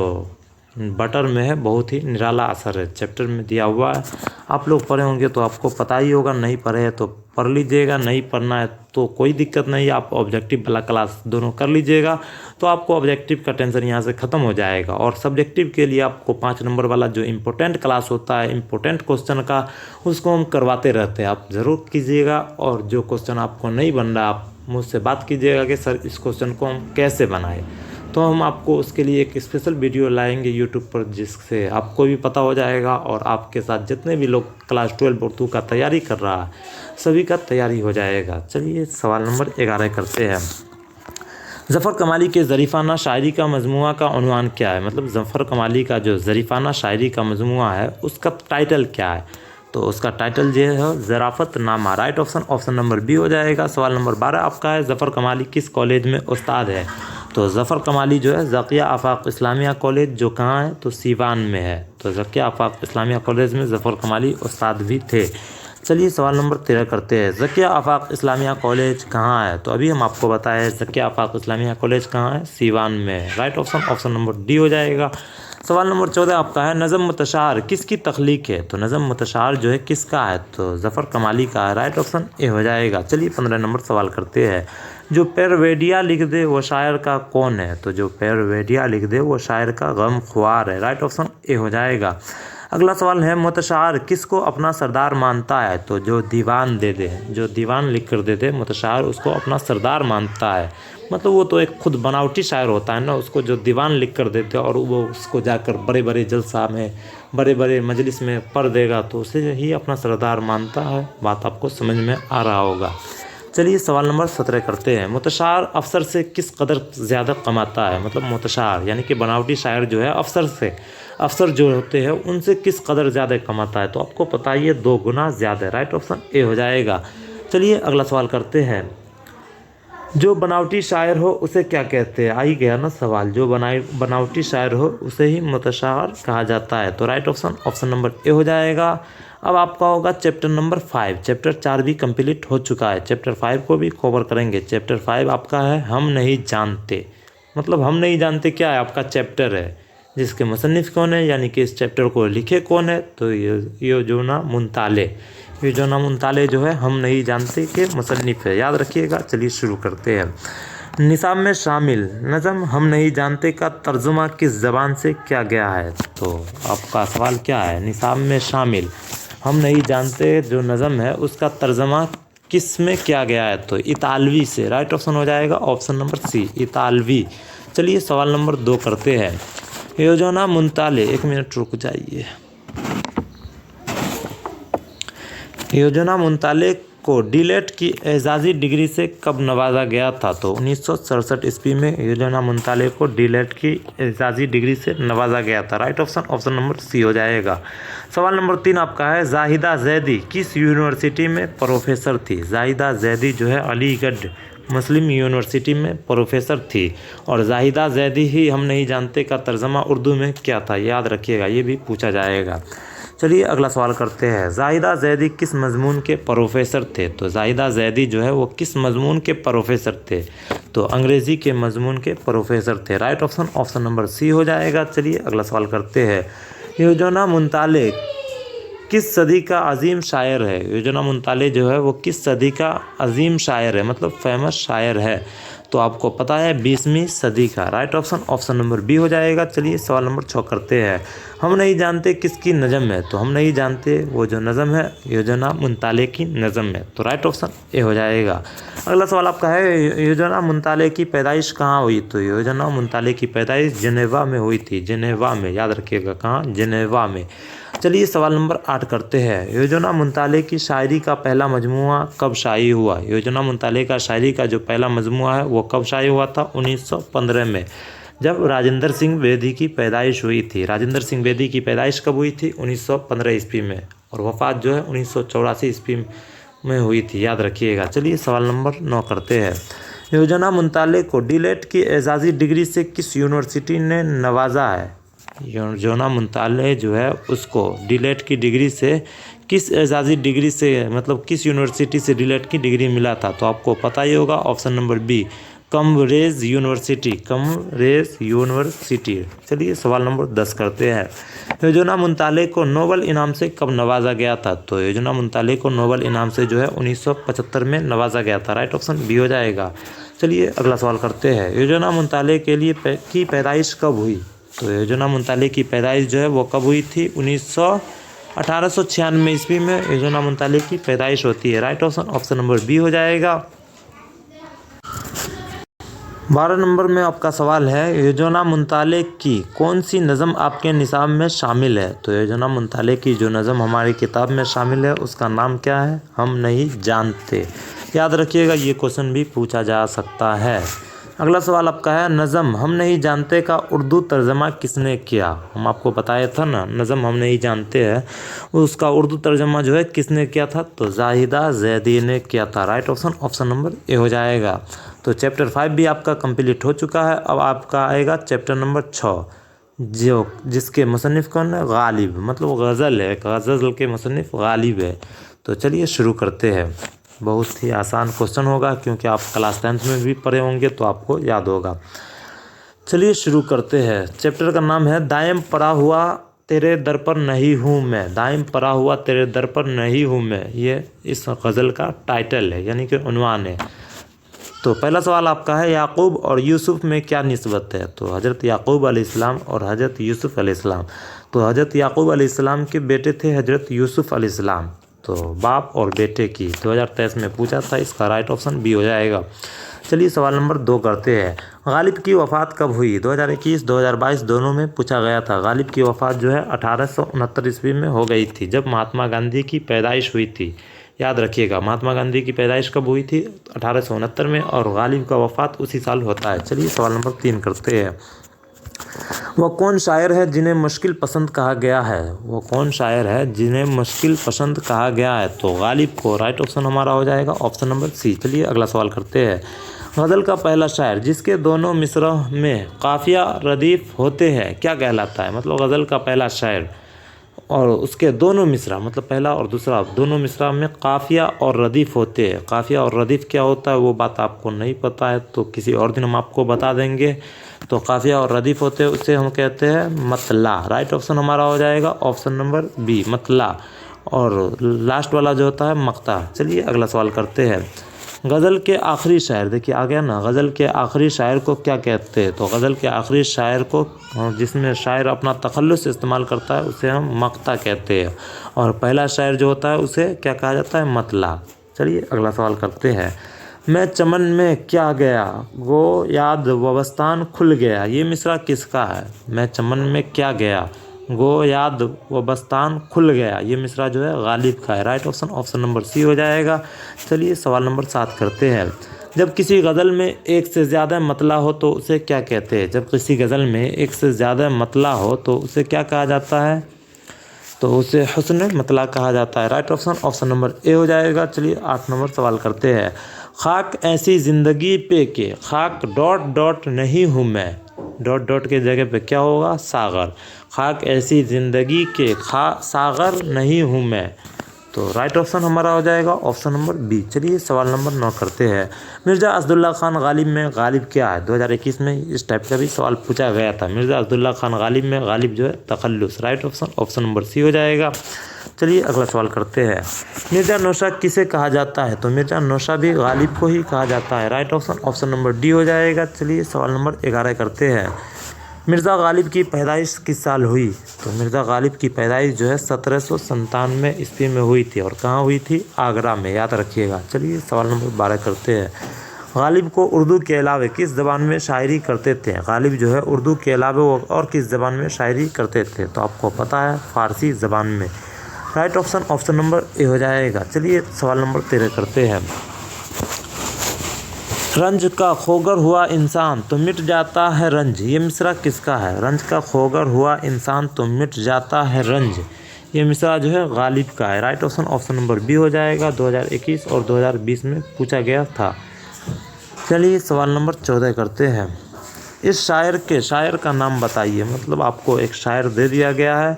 बटर में है बहुत ही निराला असर है। चैप्टर में दिया हुआ है, आप लोग पढ़े होंगे तो आपको पता ही होगा, नहीं पढ़े हैं तो पढ़ लीजिएगा। नहीं पढ़ना है तो कोई दिक्कत नहीं, आप ऑब्जेक्टिव वाला क्लास दोनों कर लीजिएगा तो आपको ऑब्जेक्टिव का टेंशन यहाँ से ख़त्म हो जाएगा। और सब्जेक्टिव के लिए आपको 5 नंबर वाला जो इम्पोर्टेंट क्लास होता है इम्पोर्टेंट क्वेश्चन का, उसको हम करवाते रहते हैं, आप ज़रूर कीजिएगा। और जो क्वेश्चन आपको नहीं बन रहा, आप मुझसे बात कीजिएगा कि सर इस क्वेश्चन को हम कैसे बनाएं, तो हम आपको उसके लिए एक स्पेशल वीडियो लाएंगे यूट्यूब पर, जिससे आपको भी पता हो जाएगा और आपके साथ जितने भी लोग क्लास 12 उर्दू का तैयारी कर रहा है सभी का तैयारी हो जाएगा। चलिए सवाल नंबर 11 करते हैं। ज़फ़र कमाली के ज़रीफ़ाना शायरी का मजमूआ का उन्वान क्या है? मतलब ज़फ़र कमाली का जो ज़रीफ़ाना शायरी का मजमूआ है उसका टाइटल क्या है? तो उसका टाइटल जो है Zarafat Nama. Right option, option number B हो जाएगा। सवाल नंबर 12 आपका है, ज़फ़र कमाली किस कॉलेज में उस्ताद है? तो ज़फ़र कमाली जो है ज़किया आफाक इस्लामिया कॉलेज जो कहाँ है? तो सीवान में है। तो ज़किया आफाक इस्लामिया कॉलेज में ज़फ़र कमाली उस्ताद भी थे। चलिए सवाल नंबर 13 करते हैं। ज़किया आफाक इस्लामिया कॉलेज कहाँ है? तो अभी हम आपको बताएं ज़किया आफाक इस्लामिया कॉलेज कहाँ है? सीवान में। Right option, option number D हो जाएगा। सवाल नंबर 14 आपका है, नज़म मुतशार किसकी तख्लीक है? तो नज़म मुतशार जो है किसका है? तो ज़फ़र कमाली का है। राइट ऑप्शन ए हो जाएगा। चलिए 15 नंबर सवाल करते हैं। जो पैरवेडिया लिख दे वो शायर का कौन है? तो जो पैरवेडिया लिख दे वो शायर का गम ख्वार है। राइट ऑप्शन ए हो जाएगा। अगला सवाल है, मुतशार किसको अपना सरदार मानता है? तो जो दीवान दे दे, जो दीवान लिख कर दे दे मुतशार उसको अपना सरदार मानता है। मतलब वो तो एक खुद बनावटी शायर होता है ना, उसको जो दीवान लिख कर देते और वो उसको जाकर बड़े बड़े जलसा में बड़े बड़े मजलिस में पढ़ देगा तो उसे ही अपना सरदार मानता है। बात आपको समझ में आ रहा होगा। चलिए सवाल नंबर 17 करते हैं। मुतशार अफसर से किस कदर ज़्यादा कमाता है? मतलब मुतशार यानी कि बनावटी शायर जो है अफसर जो होते हैं उनसे किस कदर ज़्यादा कमाता है? तो आपको पता ही है 2 गुना ज़्यादा। राइट ऑप्शन ए हो जाएगा। चलिए अगला सवाल करते हैं। जो बनावटी शायर हो उसे क्या कहते हैं? आ ही गया ना सवाल। जो बनावटी शायर हो उसे ही मुतशार कहा जाता है। तो right option, option number A हो जाएगा। अब आपका होगा चैप्टर नंबर 5। चैप्टर 4 भी कंप्लीट हो चुका है, चैप्टर 5 को भी कवर करेंगे। चैप्टर 5 आपका है हम नहीं जानते। मतलब हम नहीं जानते क्या है? आपका चैप्टर है जिसके मुसन्निफ़ कौन है, यानी कि इस चैप्टर को लिखे कौन है? तो योजना मुंताले जो है हम नहीं जानते के मुसन्निफ़ है। याद रखिएगा। चलिए शुरू करते हैं। निसाब में शामिल नज़म हम नहीं जानते का तर्जुमा किस ज़बान से किया गया है? तो आपका सवाल क्या है? निसाब में शामिल हम नहीं जानते जो नज़म है उसका तर्जुमा किस में किया गया है? तो इतालवी से। राइट ऑप्शन हो जाएगा, ऑप्शन नंबर सी इतालवी। चलिए सवाल नंबर 2 करते हैं। योजना मुंताले, 1 मिनट रुक जाइए। योजना मुंताले को डीलेट की एजाज़ी डिग्री से कब नवाजा गया था? तो 1967 ईस्वी में योजना मुंताले को डीलेट की एजाज़ी डिग्री से नवाजा गया था। राइट ऑप्शन नंबर सी हो जाएगा। सवाल नंबर 3 आपका है, जाहिदा जैदी किस यूनिवर्सिटी में प्रोफेसर थी? जाहिदा जैदी जो है अलीगढ़ मुस्लिम यूनिवर्सिटी में प्रोफेसर थी। और जाहिदा जैदी ही हम नहीं जानते का तर्जमा उर्दू में क्या था? याद रखिएगा, ये भी पूछा जाएगा। चलिए अगला सवाल करते हैं, जाहिदा जैदी किस मजमून के प्रोफेसर थे? तो जाहिदा जैदी जो है वो किस मजमून के प्रोफेसर थे? तो अंग्रेज़ी के मजमून के प्रोफेसर थे। राइट ऑप्शन नंबर सी हो जाएगा। चलिए अगला सवाल करते हैं, योजना मुंताले किस सदी का अजीम शायर है? योजना मुंताले जो है वो किस सदी का अजीम शायर है, मतलब फेमस शायर है? तो आपको पता है 20वीं सदी का। राइट ऑप्शन नंबर बी हो जाएगा। चलिए सवाल नंबर 6 करते हैं, हम नहीं जानते किसकी नज़म है? तो हम नहीं जानते वो जो नज़म है योजना मुंताले की नज़म है। तो राइट ऑप्शन ए हो जाएगा। अगला सवाल आपका है, योजना मुंताले की पैदाइश कहाँ हुई? तो योजना मुंताले की पैदाइश जेनेवा में हुई थी। जेनेवा में, याद रखिएगा, कहाँ? जेनेवा में। चलिए सवाल नंबर 8 करते हैं, योजना मुंताले की शायरी का पहला मजमुआ कब शाये हुआ? योजना मुंताले का शायरी का जो पहला मजमुआ है वो कब शाये हुआ था? 1915 में, जब राजेंद्र सिंह बेदी की पैदाइश हुई थी। राजेंद्र सिंह बेदी की पैदाइश कब हुई थी? 1915 ईस्वी में, और वफ़ात जो है 1984 ईस्वी में हुई थी, याद रखिएगा। चलिए सवाल नंबर 9 करते हैं, योजना मुंताले को डीलेट की एजाज़ी डिग्री से किस यूनिवर्सिटी ने नवाजा है? योजना मुंताले जो है उसको डीलेट की डिग्री से किस एजाज़ी डिग्री से, मतलब किस यूनिवर्सिटी से डीलेट की डिग्री मिला था? तो आपको पता ही होगा, option number B, Cambridge University. Cambridge University. चलिए सवाल नंबर 10 करते हैं, योजना मुंताले को नोबल इनाम से कब नवाजा गया था? तो योजना मुंताले को नोबल इनाम से जो है 1975 में नवाजा गया था। राइट ऑप्शन बी हो जाएगा। चलिए अगला सवाल करते हैं, योजना मुंताले के लिए की पैदाइश कब हुई? तो योजना मुंताले की पैदाइश जो है वो कब हुई थी? 1896 ईस्वी में योजना मुंताले की पैदाइश होती है। राइट ऑप्शन नंबर बी हो जाएगा। 12 नंबर में आपका सवाल है, योजना मुंताले की कौन सी नज़म आपके निसाब में शामिल है? तो योजना मुंताले की जो नज़म हमारी किताब में शामिल है उसका नाम क्या है? हम नहीं जानते। याद रखिएगा, ये क्वेश्चन भी पूछा जा सकता है। अगला सवाल आपका है, नज़म हम नहीं जानते का उर्दू तर्जमा किसने किया? हम आपको बताया था ना, नज़म हम नहीं जानते है उसका उर्दू तर्जमा जो है किसने किया था? तो जाहिदा जैदी ने किया था। राइट ऑप्शन नंबर ए हो जाएगा। तो चैप्टर 5 भी आपका कंप्लीट हो चुका है। अब आपका आएगा चैप्टर नंबर 6, जो जिसके मुसन्निफ़ कौन है? गालिब, मतलब गज़ल है, गज़ल के मुसन्निफ़ गालिब है। तो चलिए शुरू करते हैं। बहुत ही आसान क्वेश्चन होगा क्योंकि आप क्लास 10th में भी पढ़े होंगे तो आपको याद होगा। चलिए शुरू करते हैं। चैप्टर का नाम है, दायम पड़ा हुआ तेरे दर पर नहीं हूँ मैं। दायम पड़ा हुआ तेरे दर पर नहीं हूँ मैं, ये इस गज़ल का टाइटल है, यानी कि उन्वान है। तो पहला सवाल आपका है, याकूब और यूसुफ में क्या निस्बत है? तो हज़रत याकूब अलैहिस्सलाम और हज़रत यूसुफ अलैहिस्सलाम। तो हज़रत याकूब अलैहिस्सलाम के बेटे थे हज़रत यूसुफ अलैहिस्सलाम, तो बाप और बेटे की 2023 में पूछा था। इसका राइट ऑप्शन बी हो जाएगा। चलिए सवाल नंबर 2 करते हैं, गालिब की वफ़ात कब हुई? 2021 2022 दोनों में पूछा गया था। गालिब की वफ़ात जो है 1869 ईस्वी में हो गई थी, जब महात्मा गांधी की पैदाइश हुई थी। याद रखिएगा, महात्मा गांधी की पैदाइश कब हुई थी? 1869 में, और गालिब का वफ़ात उसी साल होता है। चलिए सवाल नंबर 3 करते हैं, वह कौन शायर है जिन्हें मुश्किल पसंद कहा गया है? वो कौन शायर है जिन्हें मुश्किल पसंद कहा गया है? तो गालिब को। राइट ऑप्शन हमारा हो जाएगा ऑप्शन नंबर सी। चलिए अगला सवाल करते हैं, गज़ल का पहला शायर जिसके दोनों मिसरों में काफिया रदीफ होते हैं क्या कहलाता है? मतलब गज़ल का पहला शायर और उसके दोनों मिसरा, मतलब पहला और दूसरा दोनों मिसरा में काफिया और रदीफ होते हैं। काफिया और रदीफ क्या होता है वो बात आपको नहीं पता है तो किसी और दिन हम आपको बता देंगे। तो काफिया और रदीफ होते हैं, उसे हम कहते हैं मतला। राइट ऑप्शन हमारा हो जाएगा ऑप्शन नंबर बी, मतला। और लास्ट वाला जो होता है मक्ता। चलिए अगला सवाल करते हैं, गज़ल के आखिरी शायर, देखिए आ गया ना, गज़ल के आखिरी शायर को क्या कहते हैं? तो गज़ल के आखिरी शायर को, जिसमें शायर अपना तखल्लुस इस्तेमाल करता है, उसे हम मक्ता कहते हैं। और पहला शायर जो होता है उसे क्या कहा जाता है? मतला। चलिए अगला सवाल करते हैं, मैं चमन में क्या गया वो याद वबस्तान खुल गया, ये मिसरा किसका है? मैं चमन में क्या गया गो याद व बस्तान खुल गया, ये मिसरा जो है गालिब का है। राइट ऑप्शन नंबर सी हो जाएगा। चलिए सवाल नंबर 7 करते हैं। जब किसी गज़ल में एक से ज़्यादा मतला हो तो उसे क्या कहते हैं? जब किसी गज़ल में एक से ज़्यादा मतला हो तो उसे क्या कहा जाता है? तो उसे हुस्न मतला कहा जाता है। राइट ऑप्शन नंबर ए हो जाएगा। चलिए 8 नंबर सवाल करते हैं। खाक ऐसी ज़िंदगी पे के खाक डॉट डॉट नहीं हूँ मैं, डॉट डॉट के जगह पे क्या होगा? सागर। खाक ऐसी ज़िंदगी के सागर नहीं हूँ मैं, तो राइट ऑप्शन हमारा हो जाएगा ऑप्शन नंबर बी। चलिए सवाल नंबर 9 करते हैं। मिर्ज़ा असदुल्ला खान गालिब में गालिब क्या है? 2021 में इस टाइप का भी सवाल पूछा गया था। मिर्ज़ा असदुल्ला खान गालिब में गालिब जो है तखल्लुस। राइट ऑप्शन नंबर सी हो जाएगा। चलिए अगला सवाल करते हैं। मिर्ज़ा नौशा किसे कहा जाता है? तो मिर्ज़ा नौशा भी गालिब को ही कहा जाता है। राइट ऑप्शन नंबर डी हो जाएगा। चलिए सवाल नंबर 11 करते हैं। मिर्ज़ा गालिब की पैदाइश किस साल हुई? तो मिर्ज़ा गालिब की पैदाइश जो है 1797 ईस्वी में हुई थी। और कहाँ हुई थी? आगरा में, याद रखिएगा। चलिए सवाल नंबर 12 करते हैं। गालिब को उर्दू के अलावे किस ज़बान में शायरी करते थे? गालिब जो है उर्दू के अलावे और किस ज़बान में शायरी करते थे? तो आपको पता है फ़ारसी ज़बान में। राइट ऑप्शन नंबर ए हो जाएगा। चलिए सवाल नंबर 13 करते हैं। रंज का खोगर हुआ इंसान तो मिट जाता है रंज, ये मिसरा किसका है? रंज का खोगर हुआ इंसान तो मिट जाता है रंज, ये मिसरा जो है गालिब का है। राइट ऑप्शन नंबर बी हो जाएगा। 2021 और 2020 में पूछा गया था। चलिए सवाल नंबर 14 करते हैं। इस शायर का नाम बताइए। मतलब आपको एक शायर दे दिया गया है,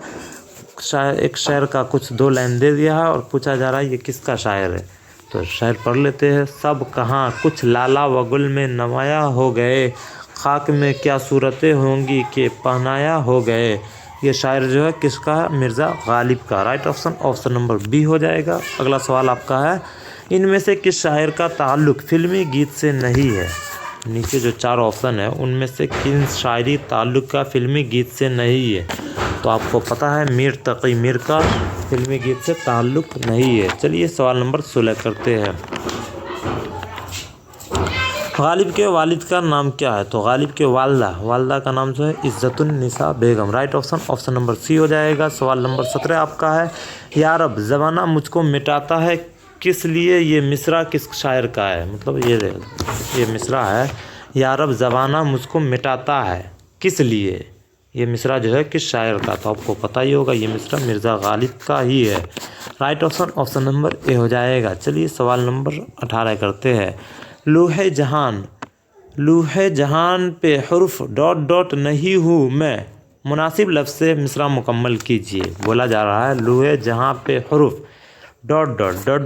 एक शायर का कुछ 2 लाइन दे दिया है और पूछा जा रहा है ये किसका शायर है। तो शायर पढ़ लेते हैं। सब कहाँ कुछ लाला व गुल में नमाया हो गए, खाक में क्या सूरतें होंगी कि पहनाया हो गए, ये शायर जो है किसका है? मिर्ज़ा गालिब का। राइट ऑप्शन नंबर बी हो जाएगा। अगला सवाल आपका है। इनमें से किस शायर का ताल्लुक़ फिल्मी गीत से नहीं है? नीचे जो 4 ऑप्शन है उनमें से किन शायरी ताल्लुक़ का फिल्मी गीत से नहीं है? तो आपको पता है मीर तकी मीर का फिल्मी गीत से ताल्लुक़ नहीं है। चलिए सवाल नंबर 16 करते हैं। गालिब के वालिद का नाम क्या है? तो गालिब के वालदा का नाम जो है इज़्ज़तुन निसा बेगम। राइट ऑप्शन नंबर सी हो जाएगा। सवाल नंबर 17 आपका है। या रब ज़माना मुझको मिटाता है किस लिए, ये मिसरा किस शायर का है? मतलब ये मिसरा है। या रब ज़माना मुझको मिटाता है किस लिए, ये मिसरा जो है किस शायर का? तो आपको पता ही होगा ये मिसरा मिर्ज़ा गालिब का ही है। राइट ऑप्शन नंबर ए हो जाएगा। चलिए सवाल नंबर 18 करते हैं। लूहे जहान पे हुर्फ डॉट डॉट नहीं हूँ मैं, मुनासिब लफ्ज़ से मिसरा मुकम्मल कीजिए। बोला जा रहा है लूहे जहाँ पे हुर्फ डॉट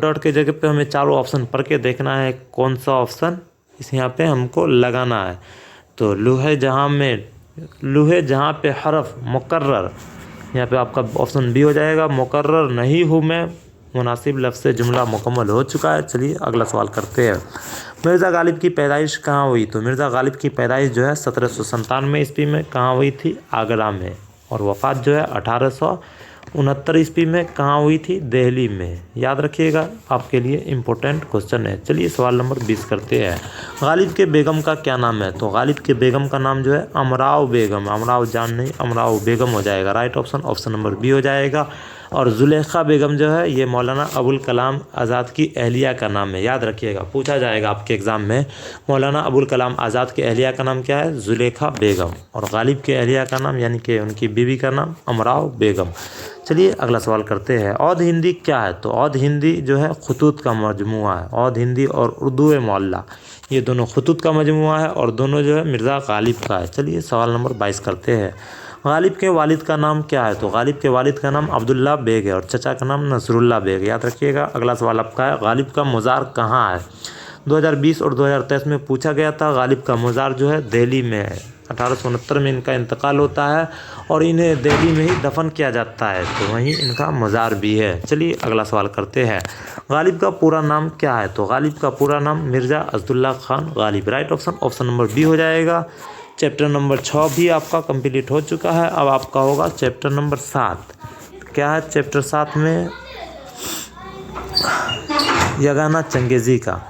डॉट के जगह पे हमें चारों ऑप्शन पढ़ के देखना है कौन सा ऑप्शन इस यहाँ पे हमको लगाना है। तो लूहे जहाँ पे हरफ मुकर्रर, यहाँ पे आपका ऑप्शन बी हो जाएगा। मुकर्रर नहीं हूँ मैं, मुनासिब लफ्ज़ से जुमला मुकम्मल हो चुका है। चलिए अगला सवाल करते हैं। मिर्ज़ा गालिब की पैदाइश कहाँ हुई? तो मिर्ज़ा गालिब की पैदाइश जो है 1797 ईस्वी में कहाँ हुई थी? आगरा में। और वफ़ात जो है 1869 ईस्वी में कहाँ हुई थी? दिल्ली में। याद रखिएगा, आपके लिए इम्पोर्टेंट क्वेश्चन है। चलिए सवाल नंबर 20 करते हैं। गालिब के बेगम का क्या नाम है? तो गालिब के बेगम का नाम जो है अमराव बेगम, अमराव जान नहीं अमराव बेगम हो जाएगा। राइट ऑप्शन नंबर बी हो जाएगा। और जुलेखा बेगम जो है ये मौलाना अबुल कलाम आज़ाद की अहलिया का नाम है। याद रखिएगा, पूछा जाएगा आपके एग्ज़ाम में मौलाना अबुल कलाम आज़ाद की अहलिया का नाम क्या है? जुलेखा बेगम। और गालिब के अहलिया का नाम यानी कि उनकी बीवी का नाम अमराव बेगम। चलिए अगला सवाल करते हैं। औध हिंदी क्या है? तो औध हिंदी जो है खुतूत का मजमुआ है। औध हिंदी और उर्दू मोहल्ला ये दोनों खुतूत का मजमुआ है और दोनों जो है मिर्ज़ा गालिब का है। चलिए सवाल नंबर 22 करते हैं। गालिब के वालिद का नाम क्या है? तो गालिब के वालिद का नाम अब्दुल्ला बेग है और चचा का नाम नसरुल्ला बेग है। याद रखिएगा। अगला सवाल आपका है। गालिब का मज़ार कहाँ है? 2020 और 2023 में पूछा गया था। गालिब का मज़ार जो है दिल्ली में है। 1869 में इनका इंतकाल होता है और इन्हें दिल्ली में ही दफन किया जाता है, तो वहीं इनका मज़ार भी है। चलिए अगला सवाल करते हैं। गालिब का पूरा नाम क्या है? तो गालिब का पूरा नाम Mirza Asadullah Khan Ghalib. Right option number B हो जाएगा। चैप्टर नंबर 6 भी आपका कंप्लीट हो चुका है। अब आपका होगा चैप्टर नंबर 7। क्या है चैप्टर 7 में? यगाना चंगेज़ी का।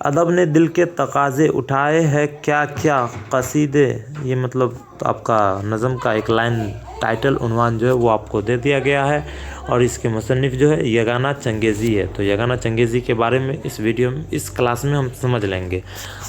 अदब ने दिल के तकाज़े उठाए हैं क्या क्या कसीदे, ये मतलब तो आपका नज़म का एक लाइन टाइटल उन्वान जो है वो आपको दे दिया गया है और इसके मुसन्निफ़ जो है यगाना चंगेज़ी है। तो यगाना चंगेज़ी के बारे में इस वीडियो में, इस क्लास में हम समझ लेंगे।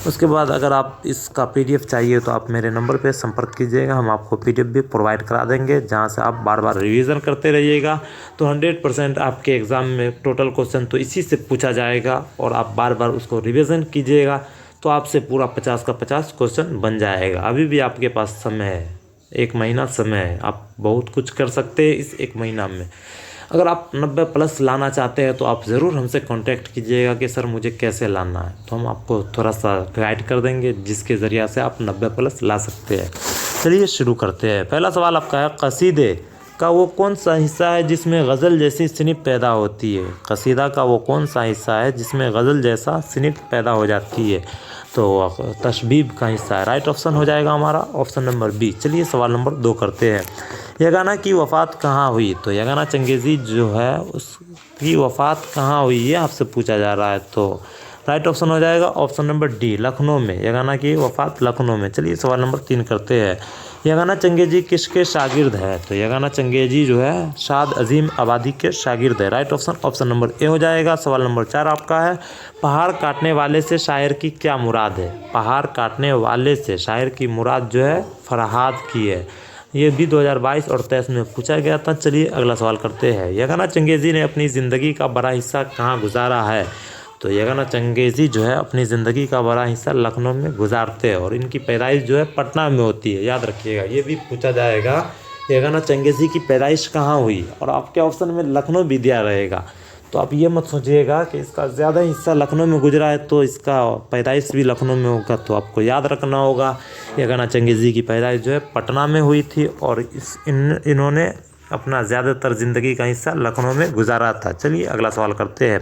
उसके बाद अगर आप इसका PDF चाहिए तो आप मेरे नंबर पे संपर्क कीजिएगा, हम आपको PDF भी प्रोवाइड करा देंगे जहाँ से आप बार बार रिवीजन करते रहिएगा। तो 100% आपके एग्ज़ाम में टोटल क्वेश्चन तो इसी से पूछा जाएगा और आप बार बार उसको रिवीजन कीजिएगा तो आपसे पूरा 50 का 50 क्वेश्चन बन जाएगा। अभी भी आपके पास समय है, 1 महीना समय है, आप बहुत कुछ कर सकते हैं इस 1 महीना में। अगर आप 90+ लाना चाहते हैं तो आप ज़रूर हमसे कांटेक्ट कीजिएगा कि सर मुझे कैसे लाना है, तो हम आपको थोड़ा सा गाइड कर देंगे जिसके ज़रिए से आप 90+ ला सकते हैं। चलिए शुरू करते हैं। पहला सवाल आपका है, कसीदे का वो कौन सा हिस्सा है जिसमें गज़ल जैसी सिनफ पैदा होती है? कसीदा का वो कौन सा हिस्सा है जिसमें गज़ल जैसा सिनफ पैदा हो जाती है? तो तशबीब का हिस्सा है। राइट ऑप्शन हो जाएगा हमारा ऑप्शन नंबर बी। चलिए सवाल नंबर 2 करते हैं। यगाना की वफ़ात कहाँ हुई? तो यगाना चंगेज़ी जो है उसकी वफ़ात कहाँ हुई ये आपसे पूछा जा रहा है। तो राइट ऑप्शन हो जाएगा ऑप्शन नंबर डी, लखनऊ में। यगाना की वफ़ात लखनऊ में। चलिए सवाल नंबर 3 करते हैं। यगाना चंगेज़ी किसके शागिर्द है? तो यगाना चंगेज़ी जो है शाद अजीम आबादी के शागिर्द है। राइट ऑप्शन नंबर ए हो जाएगा। सवाल नंबर 4 आपका है, पहाड़ काटने वाले से शायर की क्या मुराद है? पहाड़ काटने वाले से शायर की मुराद जो है फरहाद की है। ये भी 2022 और 23 में पूछा गया था। चलिए अगला सवाल करते हैं। यगाना चंगेज़ी ने अपनी ज़िंदगी का बड़ा हिस्सा कहाँ गुजारा है? तो यगाना चंगेज़ी जो है अपनी ज़िंदगी का बड़ा हिस्सा लखनऊ में गुजारते हैं और इनकी पैदाइश जो है पटना में होती है। याद रखिएगा, ये भी पूछा जाएगा यगाना चंगेज़ी की पैदाइश कहाँ हुई, और आपके ऑप्शन में लखनऊ भी दिया रहेगा। तो आप ये मत सोचिएगा कि इसका ज़्यादा हिस्सा लखनऊ में गुजरा है तो इसका पैदाइश भी लखनऊ में होगा। तो आपको याद रखना होगा यगाना चंगेज़ी की पैदाइश जो है पटना में हुई थी और इन्होंने अपना ज़्यादातर ज़िंदगी का हिस्सा लखनऊ में गुजारा था। चलिए अगला सवाल करते हैं।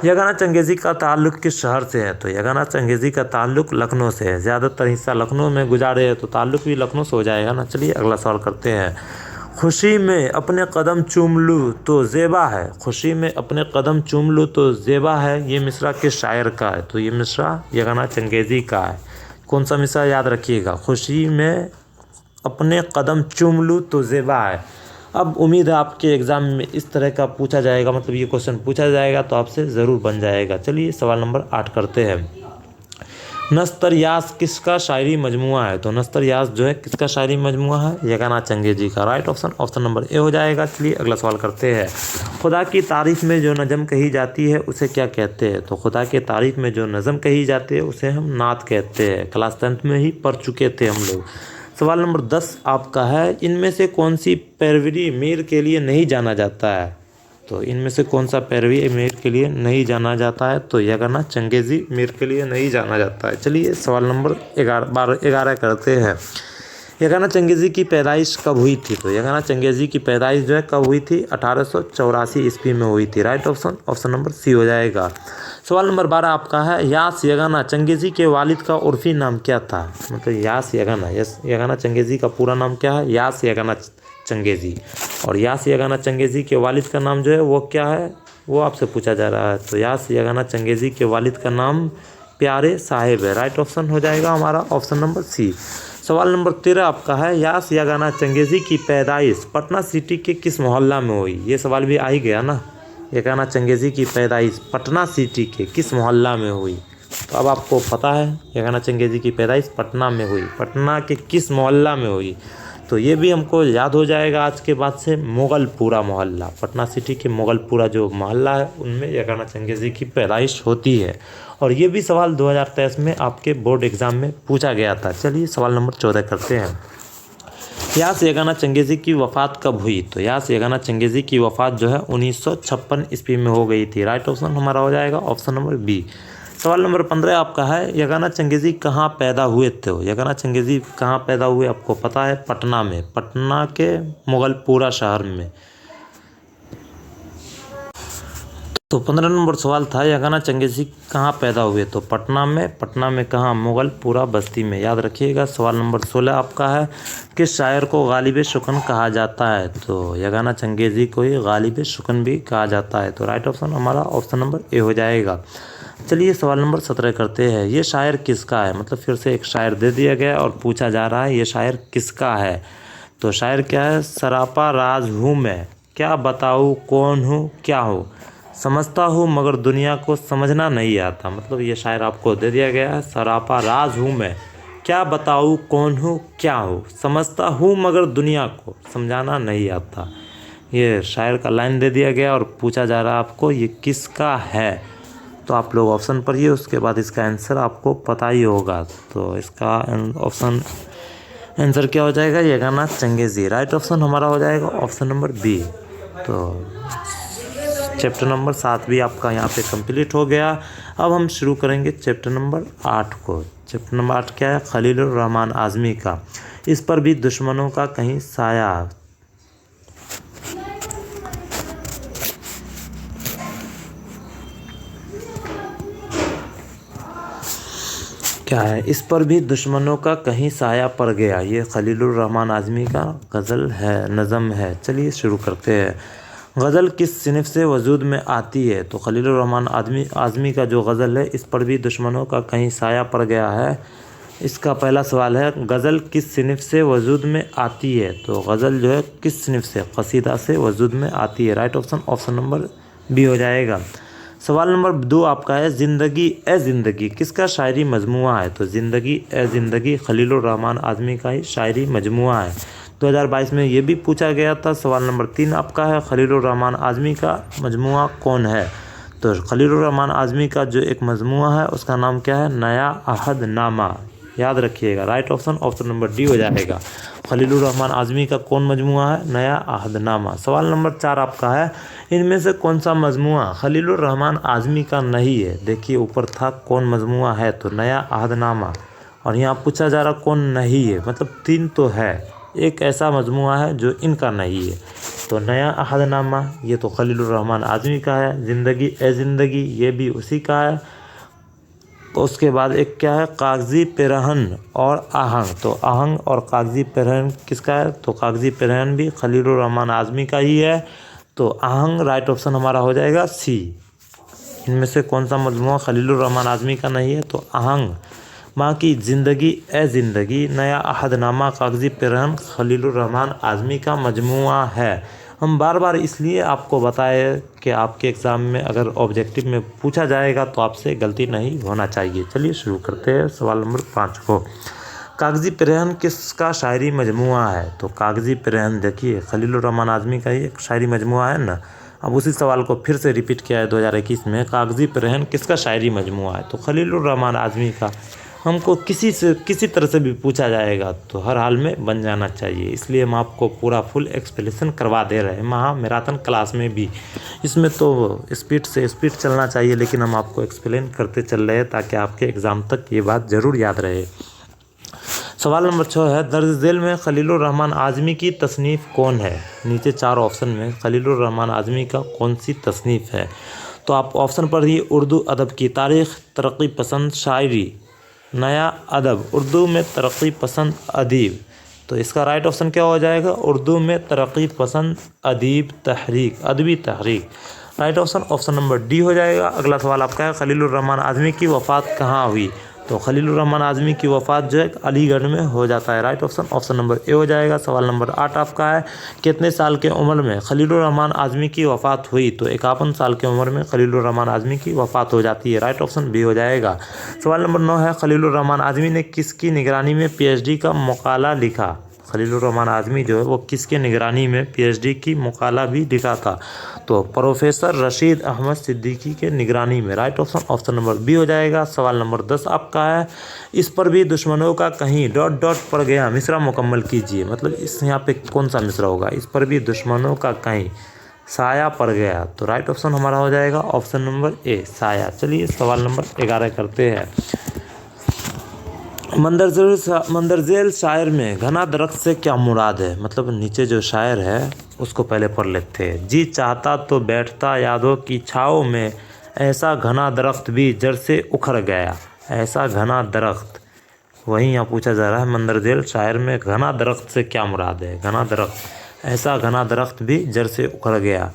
यगाना चंगेज़ी का ताल्लुक़ किस शहर से है? तो यगाना चंगेज़ी का ताल्लुक़ लखनऊ से है। ज़्यादातर हिस्सा लखनऊ में गुजारे हैं तो ताल्लुक़ भी लखनऊ से हो जाएगा ना। चलिए अगला सवाल करते हैं। खुशी में अपने कदम चूम लूँ तो ज़ेबा है। खुशी में अपने कदम चूम लूँ तो ज़ेबा है, ये मिसरा किस शायर का है? तो ये मिसरा यगाना चंगेज़ी का है। कौन सा मिसरा याद रखिएगा? खुशी में अपने कदम चूम लूँ तो ज़ेबा है। अब उम्मीद है आपके एग्ज़ाम में इस तरह का पूछा जाएगा, मतलब ये क्वेश्चन पूछा जाएगा तो आपसे ज़रूर बन जाएगा। चलिए सवाल नंबर 8 करते हैं। नस्तर यास किसका शायरी मजमुआ है? तो नस्तर यास जो है किसका शायरी मजमुआ है? यगाना चंगेज़ी का। राइट ऑप्शन नंबर ए हो जाएगा। चलिए अगला सवाल करते हैं। खुदा की तारीफ़ में जो नज़म कही जाती है उसे क्या कहते हैं? तो खुदा के तारीफ़ में जो नज़म कही जाती है उसे हम नात कहते हैं। क्लास 10th में ही पढ़ चुके थे हम लोग। सवाल नंबर 10 आपका है, इनमें से कौन सी पैरवी मीर के लिए नहीं जाना जाता है? तो इनमें से कौन सा पैरवी मीर के लिए नहीं जाना जाता है? तो यगाना चंगेज़ी मीर के लिए नहीं जाना जाता है। चलिए सवाल नंबर 11 करते हैं। यगाना चंगेज़ी की पैदाइश कब हुई थी? तो यगाना चंगेज़ी की पैदाइश जो है कब हुई थी? 1884 ईस्वी में हुई थी। राइट ऑप्शन नंबर सी हो जाएगा। सवाल नंबर 12 आपका है, यास यगाना चंगेज़ी के वालिद का उर्फ़ी नाम क्या था? मतलब यास यगाना चंगेज़ी का पूरा नाम क्या है? यास यगाना चंगेज़ी। और यास यगाना चंगेज़ी के वालिद का नाम जो है वो क्या है, वो आपसे पूछा जा रहा है। तो यास यगाना चंगेज़ी के वालिद का नाम प्यारे साहिब है। राइट ऑप्शन हो जाएगा हमारा ऑप्शन नंबर सी। सवाल नंबर 13 आपका है, यास यगाना चंगेज़ी की पैदाइश पटना सिटी के किस मोहल्ला में हुई? ये सवाल भी आ ही गया ना। यगाना चंगेज़ी की पैदाइश पटना सिटी के किस मोहल्ला में हुई? तो अब आपको पता है यगाना चंगेज़ी की पैदाइश पटना में हुई। पटना के किस मोहल्ला में हुई? तो ये भी हमको याद हो जाएगा आज के बाद से, मुगलपुरा मोहल्ला। पटना सिटी के मुगलपुरा जो मोहल्ला है उनमें यगाना चंगेज़ी की पैदाइश होती है। और ये भी सवाल 2023 में आपके बोर्ड एग्ज़ाम में पूछा गया था। चलिए सवाल नंबर 14 करते हैं। यास यगाना चंगेज़ी की वफ़ात कब हुई? तो यास यगाना चंगेज़ी की वफ़ात जो है 1956 ईस्वी में हो गई थी। राइट ऑप्शन हमारा हो जाएगा ऑप्शन नंबर बी। सवाल नंबर 15 आपका है, यगाना चंगेज़ी कहाँ पैदा हुए थे? यगाना चंगेज़ी कहाँ पैदा हुए आपको पता है? पटना में, पटना के मुगलपुरा शहर में। तो 15 नंबर सवाल था, यगाना चंगेज़ी कहाँ पैदा हुए? तो पटना में कहाँ? मुगलपुरा बस्ती में। याद रखिएगा। सवाल नंबर 16 आपका है, किस शायर को गालिब शुकन कहा जाता है? तो यगाना चंगेज़ी को ही गालिब शुकन भी कहा जाता है। तो राइट ऑप्शन हमारा ऑप्शन नंबर ए हो जाएगा। चलिए सवाल नंबर 17 करते हैं। ये शायर किसका है? मतलब फिर से एक शायर दे दिया गया और पूछा जा रहा है ये शायर किसका है? तो शायर क्या है, सरापा राज हूँ मैं, क्या बताऊँ कौन हूँ क्या हूँ, समझता हूँ मगर दुनिया को समझना नहीं आता। मतलब ये शायर आपको दे दिया गया है, सरापा राज हूँ मैं, क्या बताऊँ कौन हूँ क्या हूँ, समझता हूँ मगर दुनिया को समझाना नहीं आता। ये शायर का लाइन दे दिया गया और पूछा जा रहा है आपको ये किसका है। तो आप लोग ऑप्शन पढ़िए, उसके बाद इसका आंसर आपको पता ही होगा। तो इसका ऑप्शन आंसर क्या हो जाएगा, ये गाना चंगेज़ी। राइट ऑप्शन हमारा हो जाएगा ऑप्शन नंबर बी। तो चैप्टर नंबर 7 भी आपका यहाँ पे कंप्लीट हो गया। अब हम शुरू करेंगे चैप्टर नंबर 8 को। चैप्टर नंबर 8 क्या है, खलीलुर रहमान आज़मी का, इस पर भी दुश्मनों का कहीं साया। क्या है, इस पर भी दुश्मनों का कहीं साया पड़ गया। ये खलीलुर रहमान आज़मी का गज़ल है, नज़म है। चलिए शुरू करते हैं। गज़ल किस सिनफ से वजूद में आती है। तो खलीलुर रहमान आज़मी का जो गज़ल है, इस पर भी दुश्मनों का कहीं साया पड़ गया है। इसका पहला सवाल है, गज़ल किस सिनफ से वजूद में आती है। तो गज़ल जो है किस सिनफ से, कसीदा से वजूद में आती है। Right option option number B हो जाएगा। सवाल नंबर 2 आपका है, ज़िंदगी ए ज़िंदगी किसका शायरी मजमुआ है। तो ज़िंदगी ए ज़िंदगी खलीलुर रहमान आज़मी का ही शायरी मजमुआ है। 2022 में ये भी पूछा गया था। सवाल नंबर 3 आपका है, खलीलुर रहमान आज़मी का मजमुआ कौन है। तो खलीलुर रहमान आज़मी का जो एक मजमुआ है उसका नाम क्या है, नया अहदनामा। याद रखिएगा। Right option option number D हो जाएगा। खलीलुर रहमान आज़मी का कौन मजमुआ है, नया अहदनामा। सवाल नंबर 4 आपका है, इनमें से कौन सा मजमुआ खलीलुर रहमान आज़मी का नहीं है। देखिए ऊपर था कौन मजमुआ है, तो नया अहदनामा, और यहाँ पूछा जा रहा कौन नहीं है, मतलब 3 तो है, एक ऐसा मजमुआ है जो इनका नहीं है। तो नया अहदनामा ये तो खलीलुर रहमान आज़मी का है। ज़िंदगी ए ज़िंदगी ये भी उसी का है। तो उसके बाद एक क्या है, कागज़ी पिरहन और आहंग। तो आहंग और कागज़ी पिरहन किसका है। तो कागज़ी पिरहन भी खलीलुर रहमान आज़मी का ही है। तो आहंग राइट ऑप्शन हमारा हो जाएगा सी। इनमें से कौन सा मजमुआ खलीलुर रहमान आज़मी का नहीं है। तो आहंग। बाकी ज़िंदगी ए ज़िंदगी, नया अहदनामा, कागज़ी पिरहन खलीलुर रहमान आज़मी का मजमुआ है। हम बार बार इसलिए आपको बताए कि आपके एग्ज़ाम में अगर ऑब्जेक्टिव में पूछा जाएगा तो आपसे गलती नहीं होना चाहिए। चलिए शुरू करते हैं सवाल नंबर 5 को। कागज़ी पिरहन किसका शायरी मजमुआ है। तो कागज़ी पिरहन देखिए खलीलुर रहमान आज़मी का ही एक शायरी मजमुआ है ना। अब उसी सवाल को फिर से रिपीट किया है 2021 में, कागज़ी पिरहन किसका शायरी मजमुआ है। तो खलीलुर रहमान आज़मी का। हमको किसी तरह से भी पूछा जाएगा तो हर हाल में बन जाना चाहिए, इसलिए हम आपको पूरा फुल एक्सप्लेनेशन करवा दे रहे हैं महामैराथन क्लास में भी। इसमें तो स्पीड से स्पीड चलना चाहिए, लेकिन हम आपको एक्सप्लेन करते चल रहे हैं ताकि आपके एग्ज़ाम तक ये बात ज़रूर याद रहे। सवाल नंबर 6 है, दर्ज झेल में खलीलुर रहमान आज़मी की तसनीफ़ कौन है। नीचे 4 ऑप्शन में खलीलुर रहमान आज़मी का कौन सी तसनीफ़ है। तो आप ऑप्शन पढ़िए, उर्दू अदब की तारीख़, तरक्की पसंद शायरी, नया अदब, उर्दू में तरक्की पसंद अदीब। तो इसका राइट ऑप्शन क्या हो जाएगा, उर्दू में तरक्की पसंद अदीब तहरीक, अदबी तहरीक। Right option option number D हो जाएगा। अगला सवाल आपका है, खलीलुर रहमान आज़मी की वफ़ात कहाँ हुई। तो खलीलुर रहमान आज़मी की वफ़ात जो है अलीगढ़ में हो जाता है। Right option option number A हो जाएगा। सवाल नंबर 8 आपका है, कितने साल के उम्र में खलीलुर रहमान आज़मी की वफ़ात हुई। तो 51 साल की उम्र में खलीलुर रहमान आज़मी की वफ़ात हो जाती है। राइट ऑप्शन बी हो जाएगा। सवाल नंबर 9 है, खलीलुर रहमान आज़मी ने किसकी निगरानी में PhD का मकाला लिखा। खलीलुर रहमान आज़मी जो है वो किसके निगरानी में PhD की मकाला भी लिखा था। तो प्रोफेसर रशीद अहमद सिद्दीकी के निगरानी में। Right option option number B हो जाएगा। सवाल नंबर 10 आपका है, इस पर भी दुश्मनों का कहीं डॉट डॉट पड़ गया, मिसरा मुकम्मल कीजिए। मतलब इस यहाँ पे कौन सा मिसरा होगा, इस पर भी दुश्मनों का कहीं साया पड़ गया। तो राइट ऑप्शन हमारा हो जाएगा ऑप्शन नंबर ए, साया। चलिए सवाल नंबर 11 करते हैं। मंदरजेल शायर में घना दरख्त से क्या मुराद है। मतलब नीचे जो शायर है उसको पहले पढ़ लेते हैं। जी चाहता तो बैठता यादों की छाँव में, ऐसा घना दरख्त भी जड़ से उखड़ गया। ऐसा घना दरख्त, वहीं यहाँ पूछा जा रहा है मंदरजेल शायर में घना दरख्त से क्या मुराद है। घना दरख्त, ऐसा घना दरख्त भी जड़ से उखड़ गया।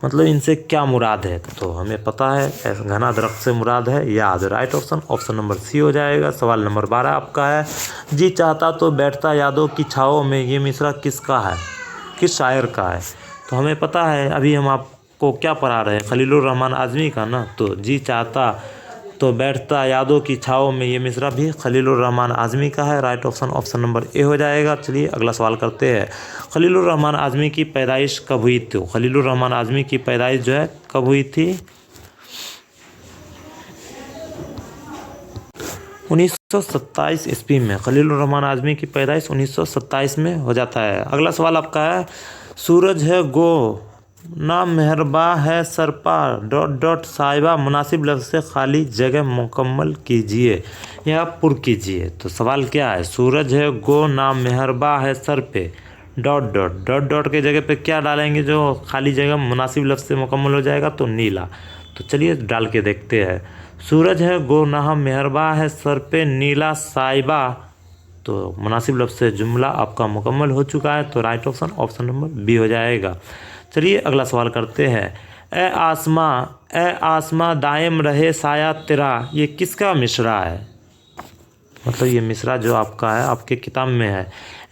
मतलब इनसे क्या मुराद है, तो हमें पता है घना दरख्त से मुराद है याद। Right option option number C हो जाएगा। सवाल नंबर 12 आपका है, जी चाहता तो बैठता यादों की छाओं में, ये मिसरा किसका है, किस शायर का है। तो हमें पता है, अभी हम आपको क्या पढ़ा रहे हैं, खलीलुर रहमान आज़मी का ना। तो जी चाहता तो बैठता यादों की छाओं में, ये मिसरा भी खलीलुर रहमान आज़मी का है। Right option option number A हो जाएगा। चलिए अगला सवाल करते हैं, खलीलुर रहमान आज़मी की पैदाइश कब हुई थी। खलीलुर रहमान आज़मी की पैदाइश जो है कब हुई थी, 1927 ईस्वी में। खलीलुर रहमान आज़मी की पैदाइश 1927 में हो जाता है। अगला सवाल आपका है, सूरज है गो ना मेहरबा है सरपा डॉट डॉट साहिबा, मुनासिब लफ्ज़ से खाली जगह मुकम्मल कीजिए या पुर कीजिए। तो सवाल क्या है, सूरज है गो ना मेहरबा है सर पे डॉट डॉट डॉट डॉट के जगह पे क्या डालेंगे जो खाली जगह मुनासिब लफ्ज़ से मुकम्मल हो जाएगा, तो नीला। तो चलिए डाल के देखते हैं, सूरज है गो ना मेहरबा है सर पे नीला साहिबा। तो मुनासिब लफ्ज़ से जुमला आपका मुकम्मल हो चुका है। तो right option option number B हो जाएगा। चलिए अगला सवाल करते हैं, ए आसमां दायम रहे साया तेरा, ये किसका मिसरा है। मतलब ये मिसरा जो आपका है आपके किताब में है,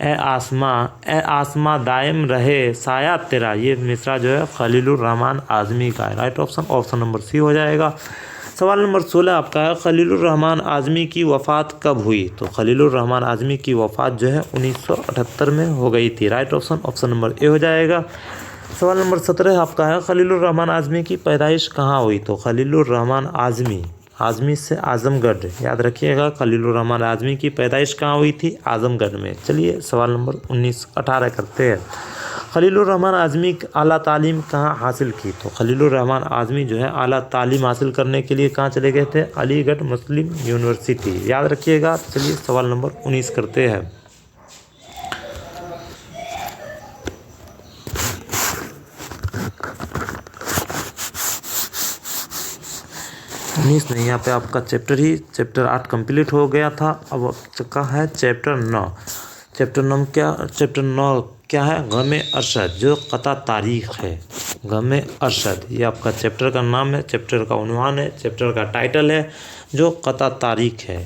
ए आसमां दायम रहे साया तेरा, ये मिसरा जो है खलीलुर रहमान आज़मी का है। Right option option number C हो जाएगा। सवाल नंबर 16 आपका है, खलीलुर रहमान आज़मी की वफ़ात कब हुई। तो खलीलुर रहमान आज़मी की वफ़ात जो है 1978 में हो गई थी। Right option option number A हो जाएगा। सवाल नंबर 17 आपका है, खलीलुर रहमान आज़मी की पैदाइश कहाँ हुई। तो खलीलुर रहमान आज़मी से आज़मगढ़, याद रखिएगा, खलीलुर रहमान आज़मी की पैदाइश कहाँ हुई थी, आज़मगढ़ में। चलिए सवाल नंबर 18 करते हैं, खलीलुर रहमान आज़मी आला तालीम कहाँ हासिल की। तो खलीलुर रहमान आज़मी जो है आला तालीम हासिल करने के लिए कहाँ चले गए थे, अलीगढ़ मुस्लिम यूनिवर्सिटी, याद रखिएगा। चलिए सवाल नंबर 19 करते हैं, 19 नहीं, यहाँ पे आपका चैप्टर 8 कंप्लीट हो गया था। अब चुका है चैप्टर 9। चैप्टर 9 क्या है, गमे अरशद, जो कता तारीख़ है। गमे अरशद ये आपका चैप्टर का नाम है, चैप्टर का उन्वान है, चैप्टर का टाइटल है, जो कता तारीख़ है।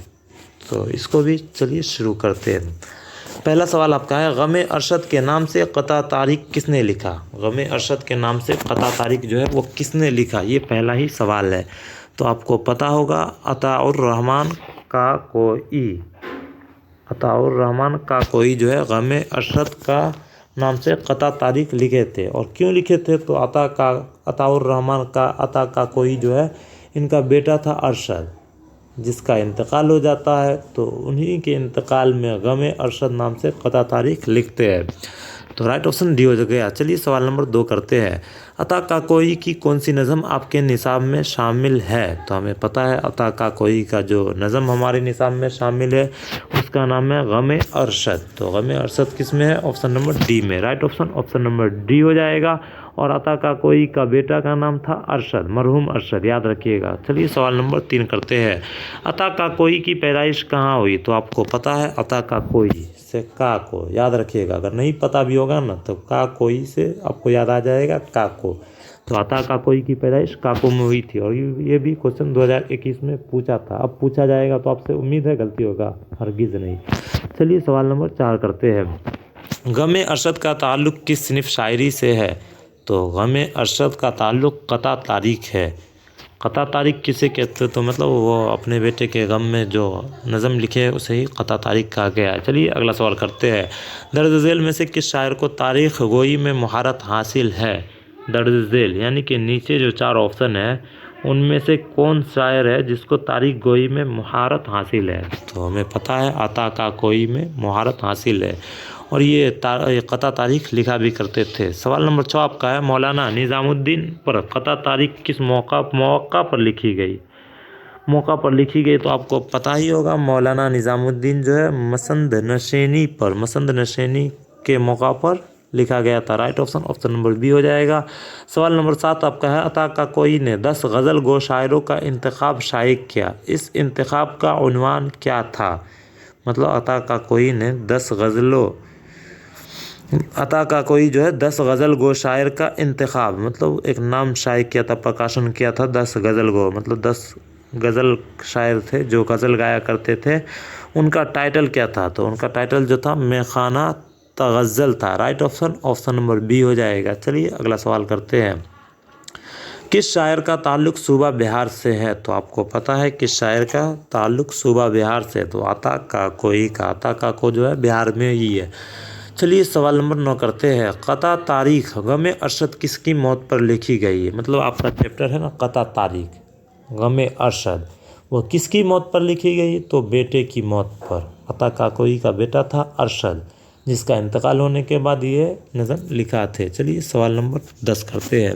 तो इसको भी चलिए शुरू करते हैं। पहला सवाल आपका है, गमे अरशद के नाम से कता तारीख़ किसने लिखा। गमे अरशद के नाम से कता तारीख़ जो है वो किसने लिखा, ये पहला ही सवाल है। तो आपको पता होगा, अताउर रहमान का कोई जो है गमे अरशद का नाम से कता तारीख़ लिखे थे। और क्यों लिखे थे, तो अताउर रहमान का अता का कोई जो है इनका बेटा था अरशद, जिसका इंतकाल हो जाता है। तो उन्हीं के इंतकाल में गमे अरशद नाम से कता तारीख़ लिखते हैं। तो राइट ऑप्शन डी हो गया। चलिए सवाल नंबर 2 करते हैं, अता का कोई की कौन सी नज़म आपके निसाब में शामिल है। तो हमें पता है अता का कोई का जो नज़म हमारे निसाब में शामिल है उसका नाम है गमे अरशद। तो गमे अरशद किस में है, ऑप्शन नंबर डी में। Right option option number D हो जाएगा। और अता का कोई का बेटा का नाम था अरशद, मरहूम अरशद, याद रखिएगा। चलिए सवाल नंबर 3 करते हैं, अता का कोई की पैदाइश कहाँ हुई। तो आपको पता है अता का कोई से का को, याद रखिएगा। अगर नहीं पता भी होगा ना तो का कोई से आपको याद आ जाएगा का को। तो अता का कोई की पैदाइश काको में हुई थी। और ये भी क्वेश्चन 2021 में पूछा था, अब पूछा जाएगा तो आपसे उम्मीद है गलती होगा, हरगिज़ नहीं। चलिए सवाल नंबर 4 करते हैं, गमे अरशद का ताल्लुक़ किस सिनफ शायरी से है। तो गमे अरशद का ताल्लुक़ कता तारीख़ है। कता तारीख़ किसे कहते हैं, तो मतलब वो अपने बेटे के गम में जो नज़म लिखे है उसे ही कता तारीख़ कहा गया है। चलिए अगला सवाल करते हैं, दर्ज झेल में से किस शायर को तारीख़ गोई में महारत हासिल है। दर्ज झेल यानी कि नीचे जो 4 ऑप्शन है उनमें से कौन शायर है जिसको तारीख़ गोई में महारत हासिल है। तो हमें पता है अता का कोई में महारत हासिल है और ये कता तारीख़ लिखा भी करते थे। सवाल नंबर 6 आपका है, मौलाना निज़ामुद्दीन पर कता तारीख़ किस मौका पर लिखी गई। मौका पर लिखी गई तो आपको पता ही होगा, मौलाना निज़ामुद्दीन जो है मसंद नशेनी के मौका पर लिखा गया था। Right option option number B हो जाएगा। सवाल नंबर 7 आपका है, अता का कोई ने 10 गज़ल गो शायरों का इंतखाब शाये किया, इस इंतखाब का उन्वान क्या था। मतलब अता का कोई ने 10 गज़लों अता का कोई जो है 10 गज़ल गो शायर का इंतखाब, मतलब एक नाम शाये किया था, प्रकाशन किया था 10 गज़ल गो, मतलब 10 गज़ल शायर थे जो गज़ल गाया करते थे। उनका टाइटल क्या था? तो उनका टाइटल जो था मेखाना तगज़ल था। राइट ऑप्शन नंबर बी हो जाएगा। चलिए अगला सवाल करते हैं। किस शायर का ताल्लुक़ सूबा बिहार से है? तो आपको पता है किस शायर का ताल्लुक़ सूबा बिहार से, तो अता काकोई का। अता काको जो है बिहार में ही है। चलिए सवाल नंबर 9 करते हैं। क़ता तारीख़ गमे अरशद किसकी मौत पर लिखी गई है? मतलब आपका चैप्टर है ना क़ता तारीख़ गमे अरशद, वो किसकी मौत पर लिखी गई? तो बेटे की मौत पर। अता काकोई का बेटा था अरशद, जिसका इंतकाल होने के बाद ये नज़म लिखा थे। चलिए सवाल नंबर 10 करते हैं।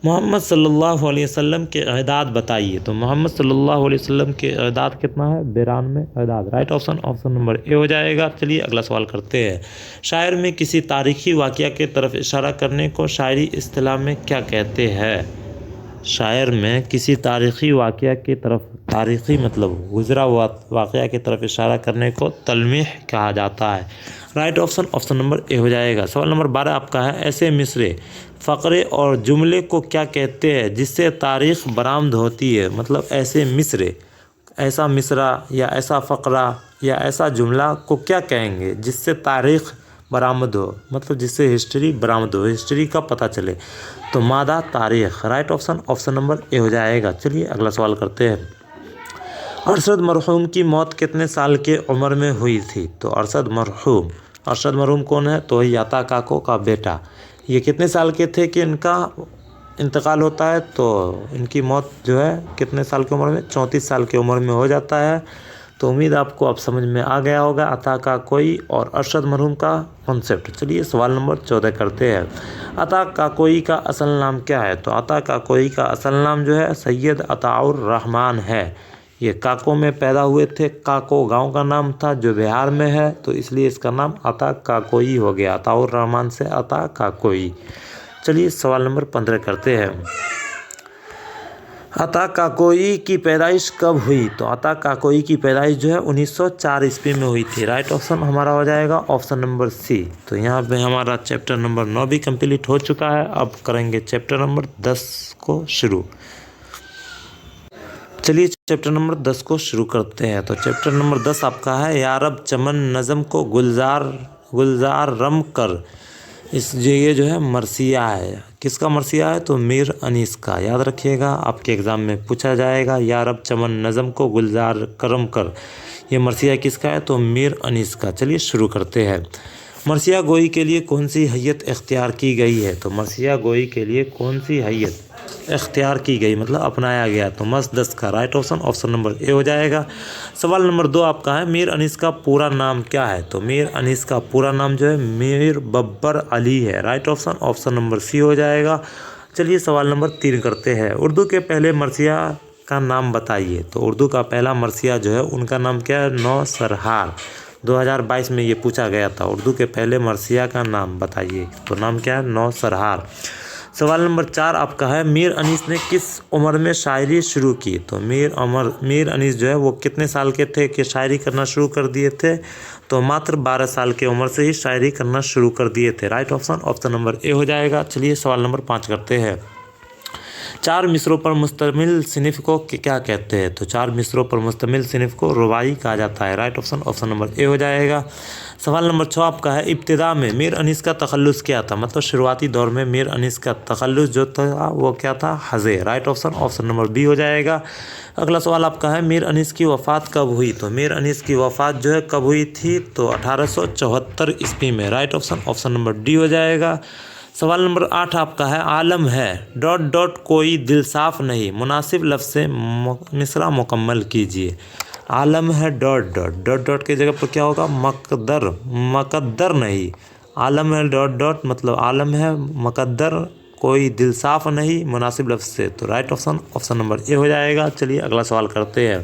मोहम्मद सल्लल्लाहु अलैहि वसल्लम के अहदाद बताइए। तो मोहम्मद सल्लल्लाहु अलैहि वसल्लम के अहदाद कितना है? 92 अहदाद। राइट ऑप्शन नंबर ए हो जाएगा। चलिए अगला सवाल करते हैं। शायर में किसी तारीख़ी वाक़या के तरफ इशारा करने को शायरी इस्तिलाह में क्या कहते हैं? शायर में किसी तारीख़ी वाक़या की तरफ, तारीख़ी मतलब गुज़रा हुआ वाक़या की तरफ इशारा करने को तलमीह कहा जाता है। राइट ऑप्शन नंबर ए हो जाएगा। सवाल नंबर 12 आपका है। ऐसे मिसरे, फ़क़रे और जुमले को क्या कहते हैं जिससे तारीख़ बरामद होती है? मतलब ऐसे मिसरे, ऐसा मिसरा या ऐसा फ़क़रा या ऐसा जुमला को क्या कहेंगे जिससे तारीख़ बरामद हो, मतलब जिससे हिस्ट्री बरामद हो, हिस्ट्री का पता चले? तो मादा तारीख़। राइट ऑप्शन नंबर ए हो जाएगा। चलिए अगला सवाल करते हैं। अरशद मरहूम की मौत कितने साल के उम्र में हुई थी? तो अरशद मरहूम कौन है? तो वही अता काको का बेटा। ये कितने साल के थे कि इनका इंतकाल होता है? तो इनकी मौत जो है कितने साल की उम्र में? 34 साल की उम्र में हो जाता है। तो उम्मीद आपको अब समझ में आ गया होगा अता काकोई और अरशद मरहूम का कॉन्सेप्ट। चलिए सवाल नंबर 14 करते हैं। अता काकोई का असल नाम क्या है? तो अता काकोई का असल नाम जो है सैयद अताउर रहमान है। ये काको में पैदा हुए थे। काको गांव का नाम था जो बिहार में है, तो इसलिए इसका नाम अता काकोई हो गया। अताउर रहमान से अता काकोई। चलिए सवाल नंबर 15 करते हैं। अता काकोई की पैदाइश कब हुई? तो अता काकोई की पैदाइश जो है 1904 ईस्वी में हुई थी। राइट ऑप्शन हमारा हो जाएगा ऑप्शन नंबर सी। तो यहाँ पे हमारा चैप्टर नंबर 9 भी कंप्लीट हो चुका है। अब करेंगे चैप्टर नंबर 10 को शुरू। चलिए चैप्टर नंबर 10 को शुरू करते हैं। तो चैप्टर नंबर 10 आपका है यारब चमन नज़म को गुलजार रम कर। ये जो है मरसिया है। किसका मरसिया है? तो मीर अनीस का। याद रखिएगा, आपके एग्ज़ाम में पूछा जाएगा। यारब चमन नज़म को गुलजार करम कर, ये मरसिया किसका है? तो मीर अनीस का। चलिए शुरू करते हैं। मरसिया गोई के लिए कौन सी हैयत इख्तियार की गई है? तो मरसिया गोई के लिए कौन सी हैयत इख्तियार की गई, मतलब अपनाया गया? तो मसदस का। राइट ऑप्शन नंबर ए हो जाएगा। सवाल नंबर 2 आपका है। मीर अनीस का पूरा नाम क्या है? तो मीर अनीस का पूरा नाम जो है मीर बब्बर अली है। राइट ऑप्शन नंबर सी हो जाएगा। चलिए सवाल नंबर 3 करते हैं। उर्दू के पहले मरसिया का नाम बताइए। तो उर्दू का पहला मरसिया जो है उनका नाम क्या है? नौसरहार। 2022 में ये पूछा गया था। उर्दू के पहले मरसिया का नाम बताइए। तो नाम क्या है? नौसरहार। सवाल नंबर 4 आपका है। मीर अनीस ने किस उम्र में शायरी शुरू की? तो मीर अनीस जो है वो कितने साल के थे कि शायरी करना शुरू कर दिए थे? तो मात्र 12 साल की उम्र से ही शायरी करना शुरू कर दिए थे। राइट ऑप्शन नंबर ए हो जाएगा। चलिए सवाल नंबर 5 करते हैं। 4 मिसरों पर मुश्तमिल सिनिफ को क्या कहते हैं? तो 4 मिसरों पर मुश्तमिल सिनिफ को रुबाई कहा जाता है। राइट ऑप्शन नंबर ए हो जाएगा। सवाल नंबर 6 आपका है। इब्तिदा में मीर अनीस का तखल्लुस क्या था? मतलब शुरुआती दौर में मीर अनीस का तखल्लुस जो था वो क्या था? हज़े। राइट ऑप्शन नंबर बी हो जाएगा। अगला सवाल आपका है। मीर अनीस की वफ़ात कब हुई? तो मीर अनीस की वफ़ात जो है कब हुई थी? तो 1874 ईस्वी में। राइट ऑप्शन नंबर डी हो जाएगा। सवाल नंबर 8 आपका है। आलम है ... कोई दिल साफ नहीं, मुनासिब लफ्ज़ से मिसरा मुकम्मल कीजिए। आलम है ... की जगह पर क्या होगा? मकद्दर नहीं। आलम है ... मतलब आलम है मकद्दर, कोई दिल साफ नहीं, मुनासिब लफ्ज़ से। तो राइट ऑप्शन नंबर ए हो जाएगा। चलिए अगला सवाल करते हैं।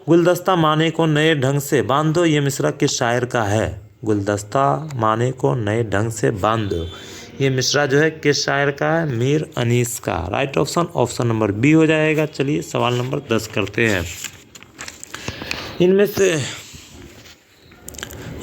गुलदस्ता माने को नए ढंग से बांधो, ये मिसरा किस शायर का है? गुलदस्ता माने को नए ढंग से बांधो, ये मिसरा जो है किस शायर का है? मीर अनीस का। राइट ऑप्शन नंबर बी हो जाएगा। चलिए सवाल नंबर 10 करते हैं।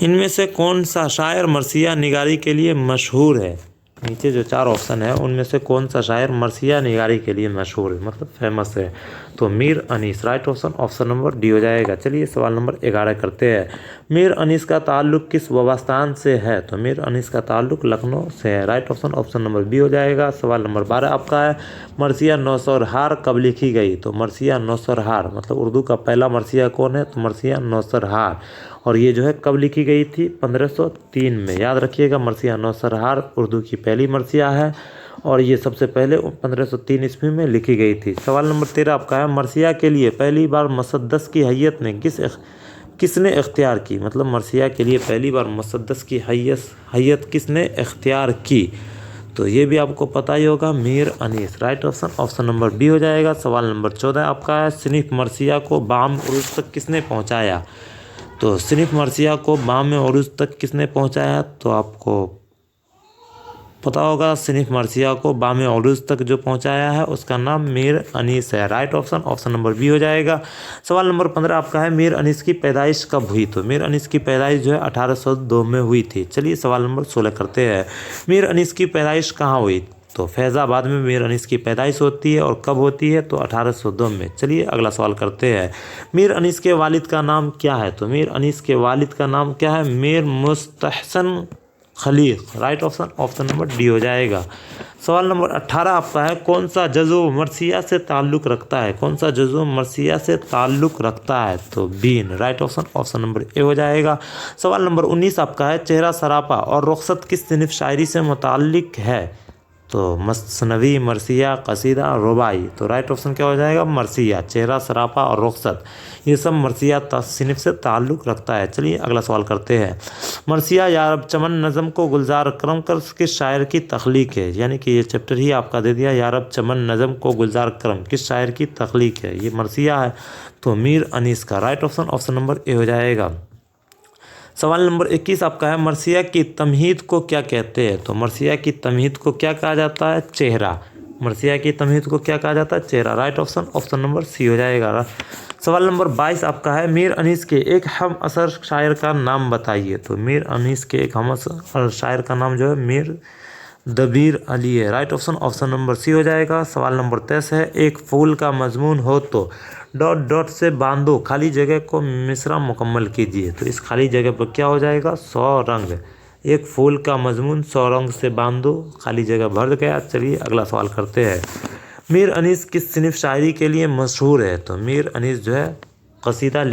इनमें से कौन सा शायर मरसिया निगारी के लिए मशहूर है? नीचे जो 4 ऑप्शन है उनमें से कौन सा शायर मरसिया निगारी के लिए मशहूर है, मतलब फेमस है? तो Mir Anees right option number D हो जाएगा। चलिए सवाल नंबर 11 करते हैं। मीर अनीस का ताल्लुक किस वबास्तान से है? तो मीर अनीस का ताल्लुक लखनऊ से है। राइट ऑप्शन नंबर बी हो जाएगा। सवाल नंबर 12 आपका है, मरसिया नौसरहार कब लिखी गई? तो मरसिया नौसरहार मतलब उर्दू का पहला मरसिया कौन है? तो मरसिया नौसरहार। और ये जो है कब लिखी गई थी? 1503 में। याद रखिएगा, मरसिया नौसरहार उर्दू की पहली मरसिया है और ये सबसे पहले 1503 ईस्वी में लिखी गई थी। सवाल नंबर 13 आपका है, मरसिया के लिए पहली बार मुसद्दस की हैयत ने किसने इख्तियार की? मतलब मरसिया के लिए पहली बार मुसद्दस की हैयत किसने इख्तियार की? तो ये भी आपको पता ही होगा, Mir Anees. Right option number B हो जाएगा। सवाल नंबर 14 आपका है, सिनिफ मरसिया को बाम उरूज तक किसने पहुँचाया? तो सिनिफ मरसिया को बाम उरूज तक किसने पहुँचाया? तो आपको पता होगा, सिनिफ मरसिया को बाम उरूज तक जो पहुंचाया है उसका नाम मीर अनीस है। राइट ऑप्शन नंबर बी हो जाएगा। सवाल नंबर 15 आपका है, मीर अनीस की पैदाइश कब हुई? तो मीर अनीस की पैदाइश जो है 1802 में हुई थी। चलिए सवाल नंबर 16 करते हैं। मीर अनीस की पैदाइश कहाँ हुई? तो फैज़ाबाद में मीर अनीस की पैदाइश होती है। और कब होती है? तो 1802 में। चलिए अगला सवाल करते हैं। मीर अनीस के वालिद का नाम क्या है? तो मीर अनीस के वालिद का नाम क्या है? Mir Mustahsan Khaliq. Right option number D हो जाएगा। सवाल नंबर 18 आपका है, कौन सा जज़्व मरसिया से ताल्लुक़ रखता है? कौन सा जज़्व मरसिया से ताल्लुक़ रखता है? तो बीन। राइट ऑप्शन नंबर ए हो जाएगा। सवाल नंबर 19 आपका है, चेहरा सरापा और रुखसत किस सिनफ शायरी से मुताल्लिक़ है? तो मसनवी, मरसिया, कसीदा, रुबाई। तो राइट ऑप्शन क्या हो जाएगा? मरसिया। चेहरा सरापा और रुखसत ये सब मरसिया सिनफ से ताल्लुक़ रखता है। चलिए अगला सवाल करते हैं। मरसिया यारब चमन नज़म को गुलजार करम कर किस शायर की तख्लीक है? यानी कि ये चैप्टर ही आपका दे दिया, यारब चमन नज़म को गुलजार करम किस शायर की तख्लीक है? ये मरसिया है, तो मीर अनीस का। राइट ऑप्शन नंबर ए हो जाएगा। सवाल नंबर 21 आपका है, मरसिया की तमहीद को क्या कहते हैं? तो मरसिया की तमहीद को क्या कहा जाता है? चेहरा। मरसिया की तमहीद को क्या कहा जाता है? चेहरा। राइट ऑप्शन नंबर सी हो जाएगा। सवाल नंबर 22 आपका है, मीर अनीस के एक हम असर शायर का नाम बताइए। तो मीर अनीस के एक हम असर शायर का नाम जो है मीर दबीर अली है। राइट ऑप्शन नंबर सी हो जाएगा। सवाल नंबर 23 है, एक फूल का मजमून हो तो डॉट डॉट से बांधो खाली जगह को मिसरा मुकम्मल कीजिए। तो इस खाली जगह पर क्या हो जाएगा? 100 रंग। एक फूल का मजमून 100 रंग से बांधो, खाली जगह भर गया। चलिए अगला सवाल करते हैं। मीर अनीस किस सिनफ शायरी के लिए मशहूर है? तो मीर अनीस जो है कसीदा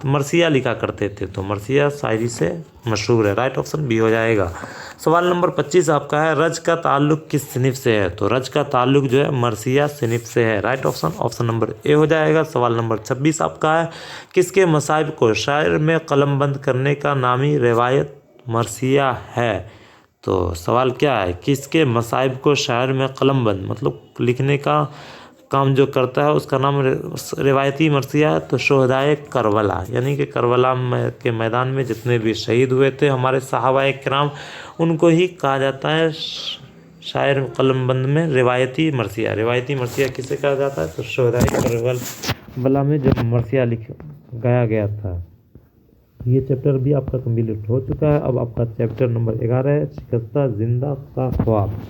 मरसिया लिखा करते थे, तो मरसिया शायरी से मशहूर है। राइट ऑप्शन बी हो जाएगा। सवाल नंबर 25 आपका है, रज का ताल्लुक किस सिनफ से है? तो रज का ताल्लुक जो है मरसिया सिनफ से है। राइट ऑप्शन नंबर ए हो जाएगा। सवाल नंबर 26 आपका है, किसके मसाइब को शायर में कलमबंद करने का नामी रिवायत मरसिया है? तो सवाल क्या है, किसके मसाइब को शायर में कलमबंद मतलब लिखने का काम जो करता है उसका नाम रिवायती मरसिया है? तो शोहदाए करबला, यानी कि करबला के मैदान में जितने भी शहीद हुए थे हमारे सहाबाए किराम, उनको ही कहा जाता है शायर कलमबंद में रिवायती मरसिया। रिवायती मरसिया किसे कहा जाता है? तो शोहदाए करबला में जब मरसिया गाया गया था। ये चैप्टर भी आपका कंप्लीट हो चुका है। अब आपका चैप्टर नंबर 11 है, शिकस्ता जिंदा का ख्वाब,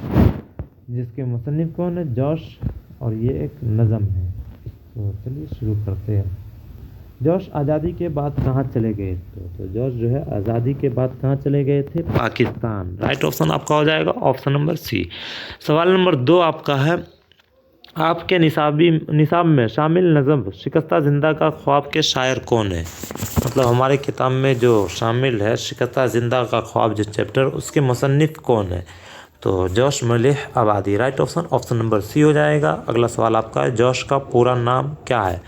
जिसके मुसन्निफ कौन है? जॉश, और ये एक नज़म है। तो चलिए शुरू करते हैं। जॉश आज़ादी के बाद कहाँ चले गए थे? तो जॉश जो है आज़ादी के बाद कहाँ चले गए थे? पाकिस्तान। राइट ऑप्शन आपका हो जाएगा ऑप्शन नंबर सी। सवाल नंबर 2 आपका है, आपके निसाब में शामिल नज़म शिकस्ता जिंदा का ख्वाब के शायर कौन है? मतलब हमारे किताब में जो शामिल है शिकस्ता जिंदा का ख्वाब जो चैप्टर, उसके मुसन्निफ कौन है? तो जॉश मलिह आबादी। राइट ऑप्शन नंबर सी हो जाएगा। अगला सवाल आपका है, जॉश का पूरा नाम क्या है?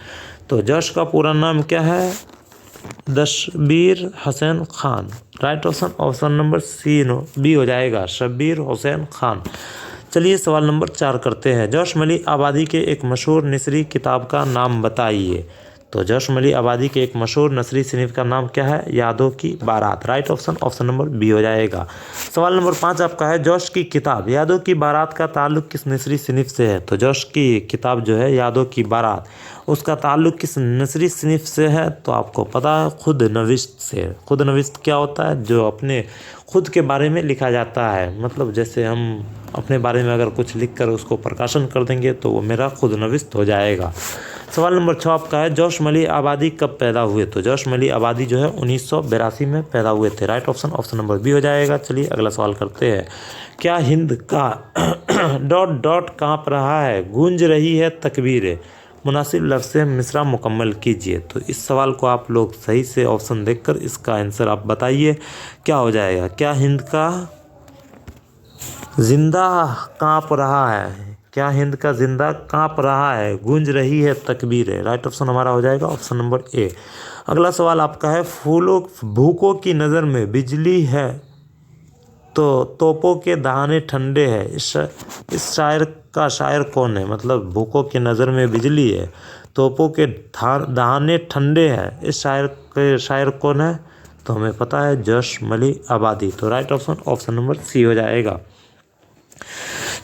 तो जॉश का पूरा नाम क्या है? Shabbir Hussain Khan. Right option number C B हो जाएगा, शब्बीर हुसैन खान। चलिए सवाल नंबर 4 करते हैं। जॉश मलिह आबादी के एक मशहूर निसरी किताब का नाम बताइए। तो जोश मली आबादी के एक मशहूर नसरी सिनीफ का नाम क्या है? यादों की बारात। राइट ऑप्शन नंबर बी हो जाएगा। सवाल नंबर 5 आपका है, जोश की किताब यादों की बारात का ताल्लुक किस नसरी सिनीफ से है? तो जोश की किताब जो है यादों की बारात, उसका ताल्लुक किस नसरी सिनीफ से है? तो आपको पता है, खुद नविश्त से। खुद नविश्त क्या होता है? जो अपने खुद के बारे में लिखा जाता है, मतलब जैसे हम अपने बारे में अगर कुछ लिख कर उसको प्रकाशन कर देंगे तो वो मेरा खुद नविश्त हो जाएगा। सवाल नंबर 6 आपका है, जोश मली आबादी कब पैदा हुए? तो जोश मली आबादी जो है 1982 में पैदा हुए थे। राइट ऑप्शन नंबर बी हो जाएगा। चलिए अगला सवाल करते हैं। क्या हिंद का डॉट डॉट काँप रहा है, गूंज रही है तकबीरें, मुनासिब लफ्ज़ से मिसरा मुकम्मल कीजिए। तो इस सवाल को आप लोग सही से ऑप्शन देखकर इसका आंसर आप बताइए क्या हो जाएगा। क्या हिंद का जिंदा काँप रहा है, क्या हिंद का जिंदा काँप रहा है, गूंज रही है तकबीरें। राइट ऑप्शन हमारा हो जाएगा ऑप्शन नंबर ए। अगला सवाल आपका है, फूलों भूखों की नज़र में बिजली है तो तोपों के दहाने ठंडे हैं। इस शायर का शायर कौन है? मतलब भूखों की नज़र में बिजली है, तोपों के दहाने ठंडे हैं, इस शायर के शायर कौन है? तो हमें पता है, जोश मली आबादी। तो राइट ऑप्शन नंबर सी हो जाएगा।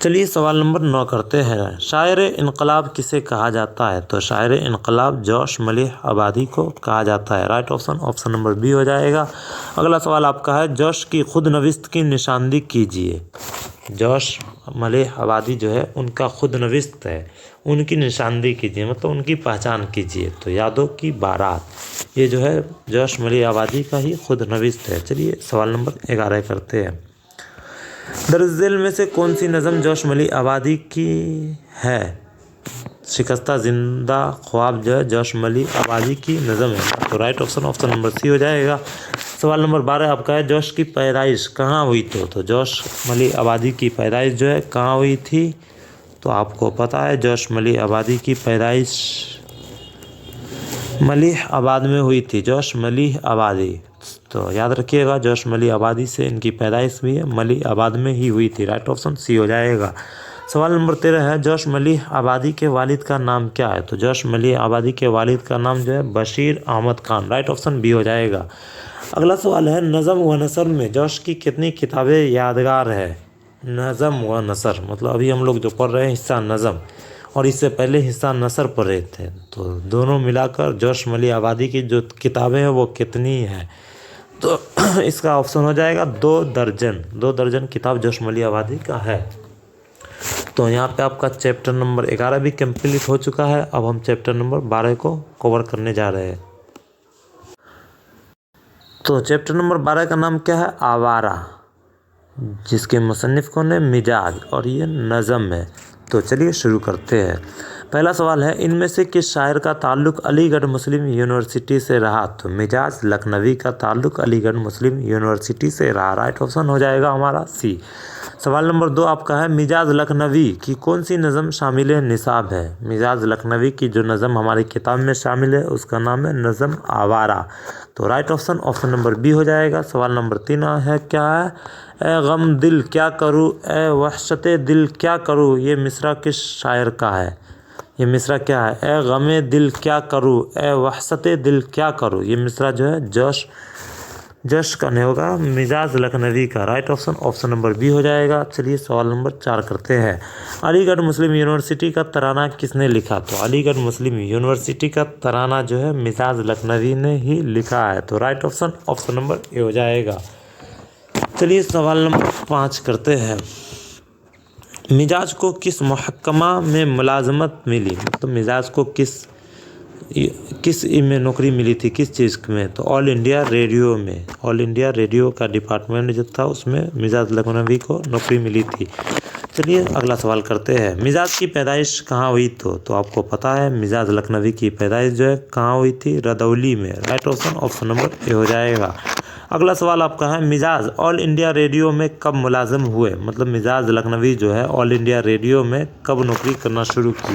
चलिए सवाल नंबर 9 करते हैं। शायर इनकलाब किसे कहा जाता है? तो शायर इनकलाब जोश मली आबादी को कहा जाता है। राइट ऑप्शन नंबर बी हो जाएगा। अगला सवाल आपका है, जोश की खुद नविश्त की निशानदी कीजिए। जोश मली आबादी जो है उनका खुद नविश्त है, उनकी निशानदी कीजिए, मतलब उनकी पहचान कीजिए। तो यादों की बारात, ये जो है जोश मली आबादी का ही खुद नविश्त है। चलिए सवाल नंबर 11 करते हैं। दर्ज में से कौन सी नज़म जोश मली आबादी की है? शिकस्ता जिंदा ख्वाब जो है जोश मली आबादी की नज़म है। तो राइट ऑप्शन नंबर सी हो जाएगा। सवाल नंबर 12 आपका है, जोश की पैदाइश कहाँ हुई? तो जोश मली आबादी की पैदाइश जो है कहाँ हुई थी? तो आपको पता है, जोश मली आबादी की पैदाइश मलीह आबाद में हुई थी। जोश मलीह आबादी, तो याद रखिएगा, जोश मली आबादी से इनकी पैदाइश हुई है, मली आबाद में ही हुई थी। राइट ऑप्शन सी हो जाएगा। सवाल नंबर 13 है, जोश मली आबादी के वालिद का नाम क्या है? तो जोश मली आबादी के वालिद का नाम जो है Bashir Ahmad Khan. Right option B हो जाएगा। अगला सवाल है, नज़म व नसर में जोश की कितनी किताबें यादगार है? नज़म व नसर, मतलब अभी हम लोग जो पढ़ रहे हैं हिस्सा नज़म, और इससे पहले हिस्सा नसर पढ़ रहे थे, तो दोनों मिलाकर जोश मली आबादी की जो किताबें हैं वो कितनी हैं? तो इसका ऑप्शन हो जाएगा 2 दर्जन। 2 दर्जन किताब जोश मली आबादी का है। तो यहाँ पे आपका चैप्टर नंबर 11 भी कंप्लीट हो चुका है। अब हम चैप्टर नंबर 12 को कवर करने जा रहे हैं। तो चैप्टर नंबर 12 का नाम क्या है? आवारा, जिसके मुसन्निफ कौन है? मिजाज, और ये नज़म है। तो चलिए शुरू करते हैं। पहला सवाल है, इनमें से किस शायर का ताल्लुक़ अलीगढ़ मुस्लिम यूनिवर्सिटी से रहा? तो मिजाज लखनवी का ताल्लुक़ अलीगढ़ मुस्लिम यूनिवर्सिटी से रहा। राइट ऑप्शन हो जाएगा हमारा सी। सवाल नंबर 2 आपका है, मिजाज लखनवी की कौन सी नज़म शामिल निसाब है? मिजाज लखनवी की जो नज़म हमारी किताब में शामिल है उसका नाम है नज़म आवारा। तो राइट ऑप्शन नंबर बी हो जाएगा। सवाल नंबर 3 है, क्या है? ए गम दिल क्या करूँ, ए वहशत दिल क्या करूँ, ये मिसरा किस शायर का है? ये मिसरा क्या है? ए गमे दिल क्या करूँ, ए वहशत दिल क्या करूँ, ये मिसरा जो है जोश का नहीं होगा, मिजाज लखनवी का। राइट ऑप्शन नंबर बी हो जाएगा। चलिए सवाल नंबर 4 करते हैं। अलीगढ़ मुस्लिम यूनिवर्सिटी का तराना किसने लिखा? तो अलीगढ़ मुस्लिम यूनिवर्सिटी का तराना जो है मिजाज लखनवी ने ही लिखा है। तो राइट ऑप्शन नंबर ए हो जाएगा। चलिए सवाल नंबर 5 करते हैं। मिजाज को किस महकमा में मुलाजमत मिली? तो मिजाज को किस में नौकरी मिली थी, किस चीज़ में? तो ऑल इंडिया रेडियो में, ऑल इंडिया रेडियो का डिपार्टमेंट जो था उसमें मिजाज लखनवी को नौकरी मिली थी। चलिए अगला सवाल करते हैं। मिजाज की पैदाइश कहाँ हुई? तो आपको पता है मिजाज लखनवी की पैदाइश जो है कहाँ हुई थी? रदौली में। राइट ऑप्शन नंबर ए हो जाएगा। अगला सवाल आपका है, मिजाज ऑल इंडिया रेडियो में कब मुलाजिम हुए? मतलब मिजाज लखनवी जो है ऑल इंडिया रेडियो में कब नौकरी करना शुरू की?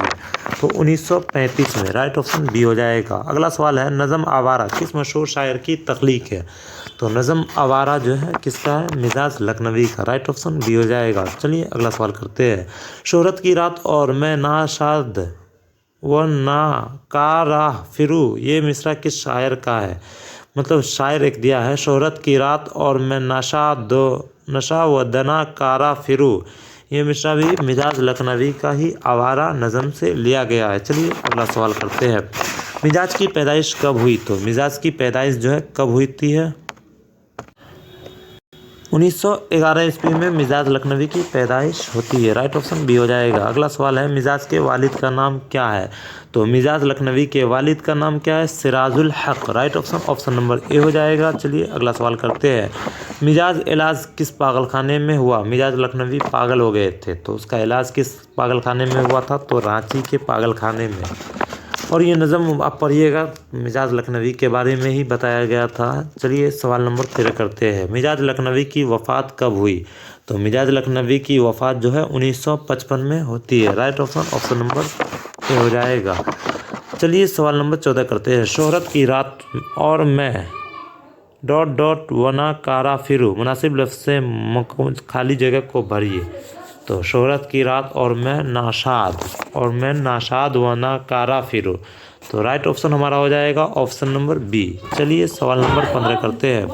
तो 1935 में। राइट ऑप्शन बी हो जाएगा। अगला सवाल है, नज़म आवारा किस मशहूर शायर की तख्लीक है? तो नज़म आवारा जो है किसका है? मिजाज लखनवी का। राइट ऑप्शन बी हो जाएगा। चलिए अगला सवाल करते हैं। शोहरत की रात और मैं नाशाद व ना कारा फिरू ये मिसरा किस शायर का है? मतलब शायर एक दिया है, शोहरत की रात और मैं नशा व दना कारा फिरू ये मिसरा भी मिजाज लखनवी का ही आवारा नज़म से लिया गया है। चलिए अगला सवाल करते हैं। मिजाज की पैदाइश कब हुई? तो मिजाज की पैदाइश जो है कब हुई है? 1911 ईस्वी में मिजाज लखनवी की पैदाइश होती है। राइट ऑप्शन बी हो जाएगा। अगला सवाल है, मिजाज के वालिद का नाम क्या है? तो मिजाज लखनवी के वालिद का नाम क्या है? सिराजुल हक। राइट ऑप्शन नंबर ए हो जाएगा। चलिए अगला सवाल करते हैं। मिजाज इलाज किस पागलखाने में हुआ? मिजाज लखनवी पागल हो गए थे, तो उसका इलाज किस पागलखाने में हुआ था? तो रांची के पागलखाने में। और ये नज़म आप पढ़िएगा, मिजाज लखनवी के बारे में ही बताया गया था। चलिए सवाल नंबर 13 करते हैं। मिजाज लखनवी की वफ़ात कब हुई? तो मिजाज लखनवी की वफ़ात जो है 1955 में होती है। राइट ऑप्शन नंबर ए हो जाएगा। चलिए सवाल नंबर 14 करते हैं। शोहरत की रात और मैं वना कारा फिरू मुनासिब लफ्ज़ से खाली जगह को भरिए। तो शोहरत की रात और मैं नाशाद व ना कारा फिरू। तो राइट ऑप्शन हमारा हो जाएगा ऑप्शन नंबर बी। चलिए सवाल नंबर 15 करते हैं।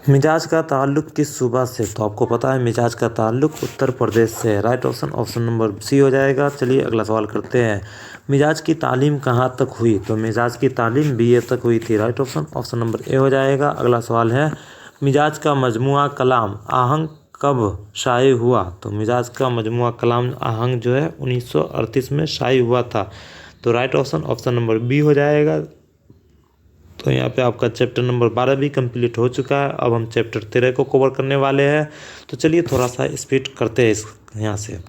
मिजाज का ताल्लुक़ किस सूबा से? तो आपको पता है मिजाज का ताल्लुक़ उत्तर प्रदेश से है। राइट ऑप्शन नंबर सी हो जाएगा। चलिए अगला सवाल करते हैं। मिजाज की तालीम कहाँ तक हुई? तो मिजाज की तालीम BA तक हुई थी। राइट ऑप्शन नंबर ए हो जाएगा। अगला सवाल है, मिजाज का मजमुआ कलाम आहंग कब शाये हुआ? तो मिजाज का मजमुआ कलाम आहंग जो है 1938 में शाये हुआ था। तो राइट ऑप्शन नंबर बी हो जाएगा। तो यहाँ पे आपका चैप्टर नंबर 12 भी कंप्लीट हो चुका है। अब हम चैप्टर 13 को कवर करने वाले हैं। तो चलिए थोड़ा सा स्पीड करते हैं यहाँ से।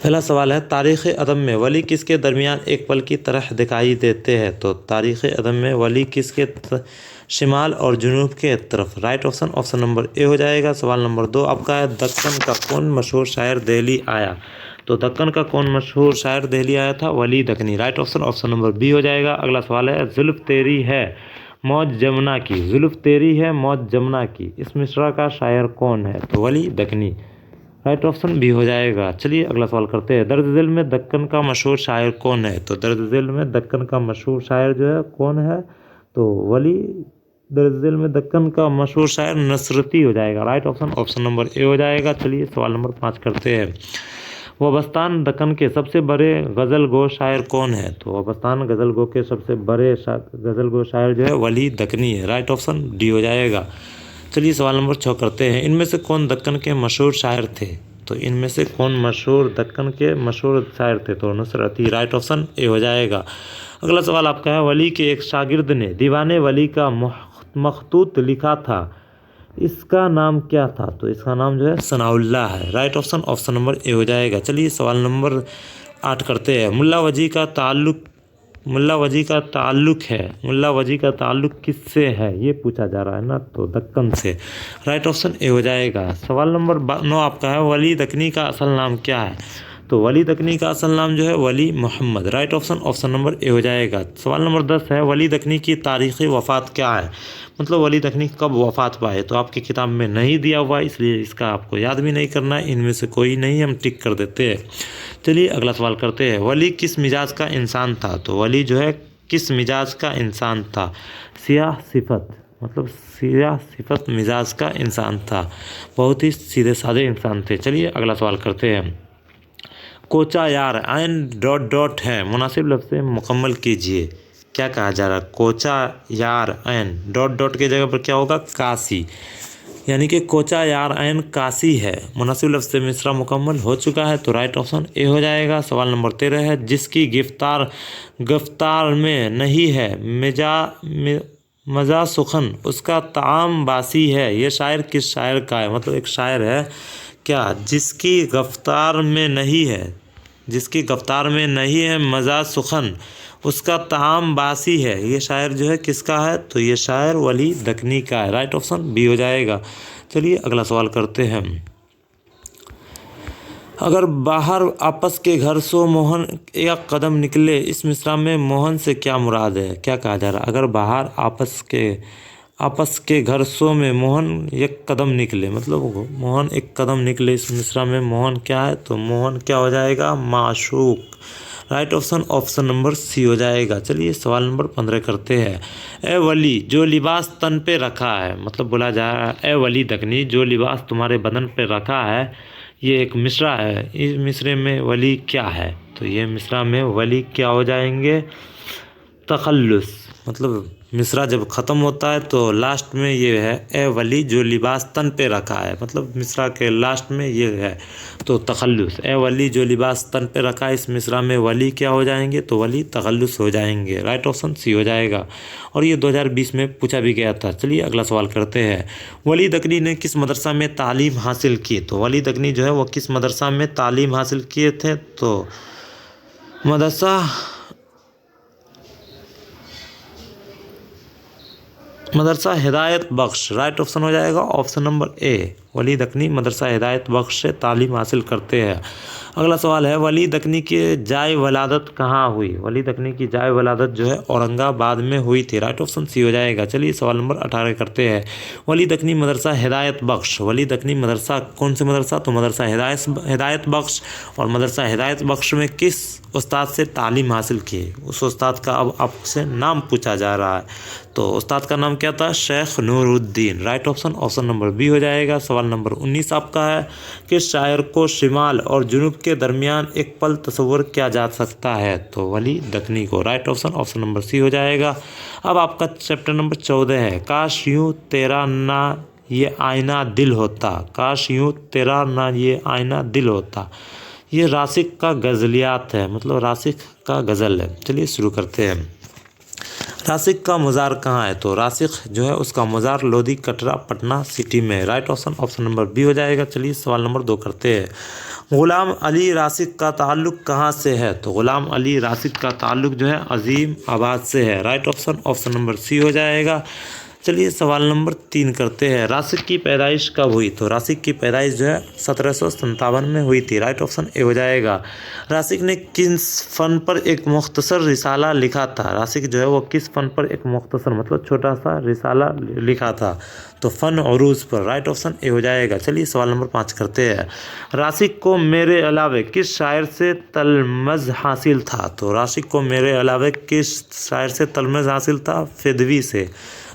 पहला सवाल है, तारीख़ अदब में वली किसके दरमियान एक पल की तरह दिखाई देते हैं? तो तारीख़ अदब में वली किसके शिमाल और जुनूब के तरफ? राइट ऑप्शन नंबर ए हो जाएगा। सवाल नंबर 2 आपका है, दक्कन का कौन मशहूर शायर दिल्ली आया? तो दक्कन का कौन मशहूर शायर दिल्ली आया था? Wali Dakkani. Right option number B हो जाएगा। अगला सवाल है, जुल्फ़ तेरी है मौज जमुना की। जुल्फ़ तेरी है मौज जमुना की इस मिसरा का शायर कौन है? तो वली दक्कनी। राइट ऑप्शन बी हो जाएगा। चलिए अगला सवाल करते हैं। दर्द दिल में दक्कन का मशहूर शायर कौन है? तो दर्द दिल में दक्कन का मशहूर शायर जो है कौन है? तो वली दर्द दिल में दक्कन का मशहूर शायर नसरती हो जाएगा। राइट ऑप्शन नंबर ए हो जाएगा। चलिए सवाल नंबर 5 करते हैं। वबस्तान दक्कन के सबसे बड़े गज़ल गो शायर कौन है? तो वबस्तान गज़ल गो के सबसे बड़े गज़ल गो शायर जो है वली दक्कनी है। राइट ऑप्शन डी हो जाएगा। चलिए सवाल नंबर 6 करते हैं। इनमें से कौन दक्कन के मशहूर शायर थे? तो इनमें से कौन दक्कन के मशहूर शायर थे? तो नुसरती। राइट ऑप्शन ए हो जाएगा। अगला सवाल आपका है, वली के एक शागिर्द ने दीवाने वली का मखतूत लिखा था, इसका नाम क्या था? तो इसका नाम जो है सनाउल्लाह है। राइट ऑप्शन नंबर ए हो जाएगा। चलिए सवाल नंबर 8 करते हैं। मुल्ला वजी का ताल्लुक किससे है? ये पूछा जा रहा है ना, तो दक्कन से। राइट ऑप्शन ए हो जाएगा। सवाल नंबर 9 आपका है, वली दक्कनी का असल नाम क्या है? तो वली दक्कनी का असल नाम जो है Wali Mohammad. Right option number A हो जाएगा। सवाल नंबर 10 है, वली दक्कनी की तारीख़ी वफ़ात क्या है? मतलब वली दक्कनी कब वफ़ात पाए? तो आपकी किताब में नहीं दिया हुआ, इसलिए इसका आपको याद भी नहीं करना है। इनमें से कोई नहीं, हम टिक कर देते हैं। चलिए अगला सवाल करते हैं। वली किस मिजाज का इंसान था? तो वली जो है किस मिजाज का इंसान था? सियाह सिफत मिजाज का इंसान था। बहुत ही सीधे साधे इंसान थे। चलिए अगला सवाल करते हैं। कोचा यार ऐन ... है मुनासिब लफ्ज़ से मुकम्मल कीजिए। क्या कहा जा रहा है? कोचा यार ऐन ... की जगह पर क्या होगा? काशी। यानी कि कोचा यार ऐन काशी है। मुनासिब लफ्ज़ से मिसरा मुकम्मल हो चुका है। तो राइट ऑप्शन ए हो जाएगा। सवाल नंबर 13 है, जिसकी गिफ्तार में नहीं है मज़ा सुखन उसका ताम बासी है। ये शायर किस शायर का है? मतलब एक शायर है क्या जिसकी गिरफ्तार में नहीं है मज़ा सुखन उसका ताम बासी है। ये शायर जो है किसका है? तो ये शायर वली दक्कनी का है। राइट ऑप्शन बी हो जाएगा। चलिए अगला सवाल करते हैं। अगर बाहर आपस के घर सो मोहन एक कदम निकले, इस मिसरा में मोहन से क्या मुराद है? क्या कहा जा रहा है? अगर बाहर आपस के आपस के घर सो में मोहन एक कदम निकले, मतलब मोहन एक कदम निकले। इस मिसरा में मोहन क्या है, तो मोहन क्या हो जाएगा, माशूक। राइट ऑप्शन नंबर सी हो जाएगा। चलिए सवाल नंबर 15 करते हैं। ए वली जो लिबास तन पे रखा है, मतलब बोला जा रहा है ए वली दकनी जो लिबास तुम्हारे बदन पे रखा है, ये एक मिसरा है। इस मिसरे में वली क्या है, तो ये मिसरा में वली क्या हो जाएंगे, तखल्लुस। मतलब मिसरा जब ख़त्म होता है तो लास्ट में ये है ए वली जो लिबास तन पे रखा है, मतलब मिसरा के लास्ट में ये है तो तखल्लुस। ए वली जो लिबास तन पे रखा है, इस मिसरा में वली क्या हो जाएंगे, तो वली तखल्लुस हो जाएंगे। राइट ऑप्शन सी हो जाएगा। और ये 2020 में पूछा भी गया था। चलिए अगला सवाल करते हैं। वली दकनी ने किस मदरसा में तालीम हासिल की, तो वली दकनी जो है वो किस मदरसा में तालीम हासिल किए थे, तो मदरसा हिदायत बख्श। राइट ऑप्शन हो जाएगा ऑप्शन नंबर ए। वली दकनी मदरसा हिदायत बख्श से तालीम हासिल करते हैं। अगला सवाल है, वली दकनी की जाए वलादत कहाँ हुई। वली दकनी की जाए वलादत जो है औरंगाबाद में हुई थी। राइट ऑप्शन सी हो जाएगा। चलिए सवाल नंबर 18 करते हैं। वली दकनी मदरसा हिदायत बख्श, वली दकनी मदरसा कौन से मदरसा, तो मदरसा हिदायत बख्श। और मदरसा हिदायत बख्श में किस उस्ताद से तालीम हासिल की, उस उस्ताद का अब आपसे नाम पूछा जा रहा है। तो उस्ताद का नाम क्या था, Sheikh Nooruddin. Right option number B हो जाएगा। सवाल नंबर 19 आपका है कि शायर को शिमाल और जुनूब के दरमियान एक पल तस्वर किया जा सकता है, तो वली दकनी को। राइट ऑप्शन नंबर सी हो जाएगा। अब आपका चैप्टर नंबर 14 है। काश यूँ तेरा ना ये आईना दिल होता, काश यूँ तेरा ना ये आईना दिल होता। ये रासिक का गज़लियात है, मतलब रासिक का गज़ल है। चलिए शुरू करते हैं। रासिक का मज़ार कहाँ है, तो रासिक जो है उसका मज़ार लोधी कटरा पटना सिटी में। राइट ऑप्शन नंबर बी हो जाएगा। चलिए सवाल नंबर 2 करते हैं। ग़ुलाम अली रासिक का ताल्लुक़ कहाँ से है, तो ग़ुलाम अली रासिक का ताल्लुक़ जो है अज़ीम आबाद से है। राइट ऑप्शन नंबर सी हो जाएगा। चलिए सवाल नंबर 3 करते हैं। रासिक की पैदाइश कब हुई, तो रासिक की पैदाइश जो है 1757 में हुई थी। राइट ऑप्शन ए हो जाएगा। रासिक ने किस फ़न पर एक मुख्तसर रिसाला लिखा था, रासिक जो है वो किस फ़न पर एक मुख्तसर मतलब छोटा सा रिसाला लिखा था, तो फ़न उरूज़ पर। राइट ऑप्शन ए हो जाएगा। चलिए सवाल नंबर 5 करते हैं। रासिक को मेरे अलावे किस शायर से तलमज़ हासिल था, तो रासिक को मेरे अलावे किस शायर से तलमज़ हासिल था, फ़िदवी से।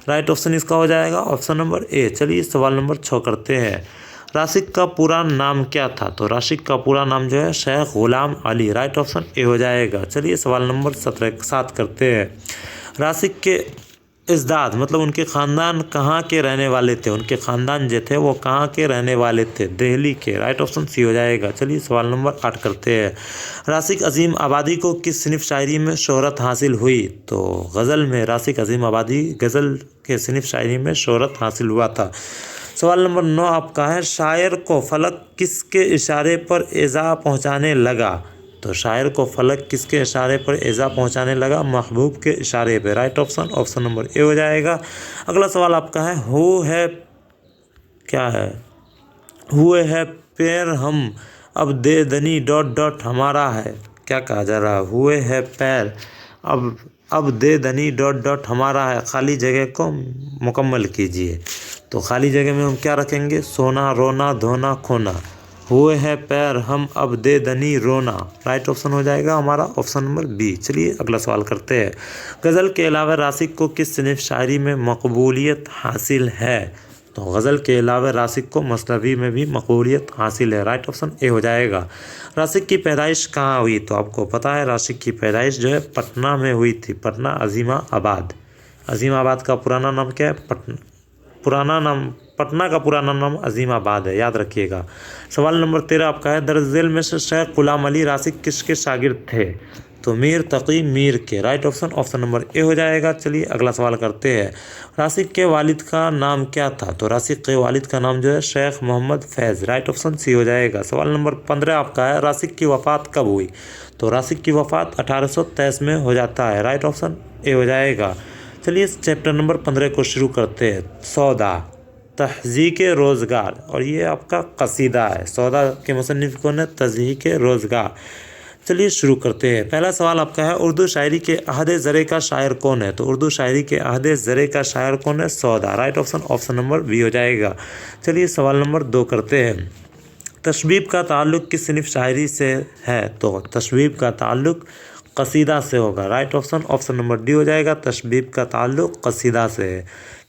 राइट ऑप्शन इसका हो जाएगा ऑप्शन नंबर ए। चलिए सवाल नंबर 6 करते हैं। रासिक का पूरा नाम क्या था, तो रासिक का पूरा नाम जो है Sheikh Ghulam Ali. Right option A हो जाएगा। चलिए सवाल नंबर 7 करते हैं। रासिक के इज़दाद मतलब उनके ख़ानदान कहाँ के रहने वाले थे, उनके ख़ानदान जो थे वो कहाँ के रहने वाले थे, दिल्ली के। राइट ऑप्शन सी हो जाएगा। चलिए सवाल नंबर 8 करते हैं। रासिक अज़ीम आबादी को किस सिनफ़ शायरी में शोहरत हासिल हुई, तो गज़ल में रासिक अज़ीम आबादी गज़ल के सिनफ़ शायरी में शोहरत हासिल हुआ था। सवाल नंबर 9 आपका है। शायर को फलक किसके इशारे पर एज़ा पहुँचाने लगा, तो शायर को फलक किसके इशारे पर एज़ा पहुंचाने लगा, महबूब के इशारे पे। राइट ऑप्शन नंबर ए हो जाएगा। अगला सवाल आपका है। क्या है, हुए है पैर हम अब दे दनी डॉट हमारा है, क्या कहा जा रहा है, हुए है पैर अब दे दनी डॉट हमारा है, खाली जगह को मुकम्मल कीजिए। तो खाली जगह में हम क्या रखेंगे, सोना रोना धोना खोना। हुए है पैर हम अब दे दनी रोना। राइट ऑप्शन हो जाएगा हमारा ऑप्शन नंबर बी। चलिए अगला सवाल करते हैं। गज़ल के अलावा रासिक को किस सिनफ़ शायरी में मकबूलियत हासिल है, तो गज़ल के अलावा रासिक को मसनवी में भी मकबूलियत हासिल है। राइट ऑप्शन ए हो जाएगा। रासिक की पैदाइश कहाँ हुई, तो आपको पता है रासिक की पैदाइश जो है पटना में हुई थी, पटना अज़ीमाबाद। अज़ीमाबाद का पुराना नाम क्या है, पटना का पुराना नाम अज़ीमाबाद है, याद रखिएगा। सवाल नंबर 13 आपका है। दर्ज झेल में से शेख ग़ुलाम अली रासिक किसके शागिर्द थे, तो मीर तकी मीर के। राइट ऑप्शन नंबर ए हो जाएगा। चलिए अगला सवाल करते हैं। रासिक के वालिद का नाम क्या था, तो रासिक के वालिद का नाम जो है शेख मोहम्मद फैज़। राइट ऑप्शन सी हो जाएगा। सवाल नंबर 15 आपका है। रासिक की वफ़ात कब हुई, तो रासिक की वफ़ात 1823 में हो जाता है। राइट ऑप्शन ए हो जाएगा। चलिए चैप्टर नंबर 15 को शुरू करते हैं। सौदा तहज़ीक़ रोज़गार, और ये आपका कसीदा है। सौदा के मुसन्निफ़ कौन है, तहज़ीक़ रोज़गार। चलिए शुरू करते हैं। पहला सवाल आपका है, उर्दू शायरी के अहद ज़रे का शायर कौन है? तो उर्दू शायरी के अहद ज़रे का शायर कौन है? सौदा। राइट ऑप्शन नंबर बी हो जाएगा। चलिए सवाल नंबर 2 करते हैं। तशबीब का ताल्लुक़ किस सिनफ़ शायरी से है? तो तशबीब का ताल्लुक़ कसीदा से होगा। राइट ऑप्शन नंबर डी हो जाएगा। तशबीब का ताल्लुक़ कसीदा से है।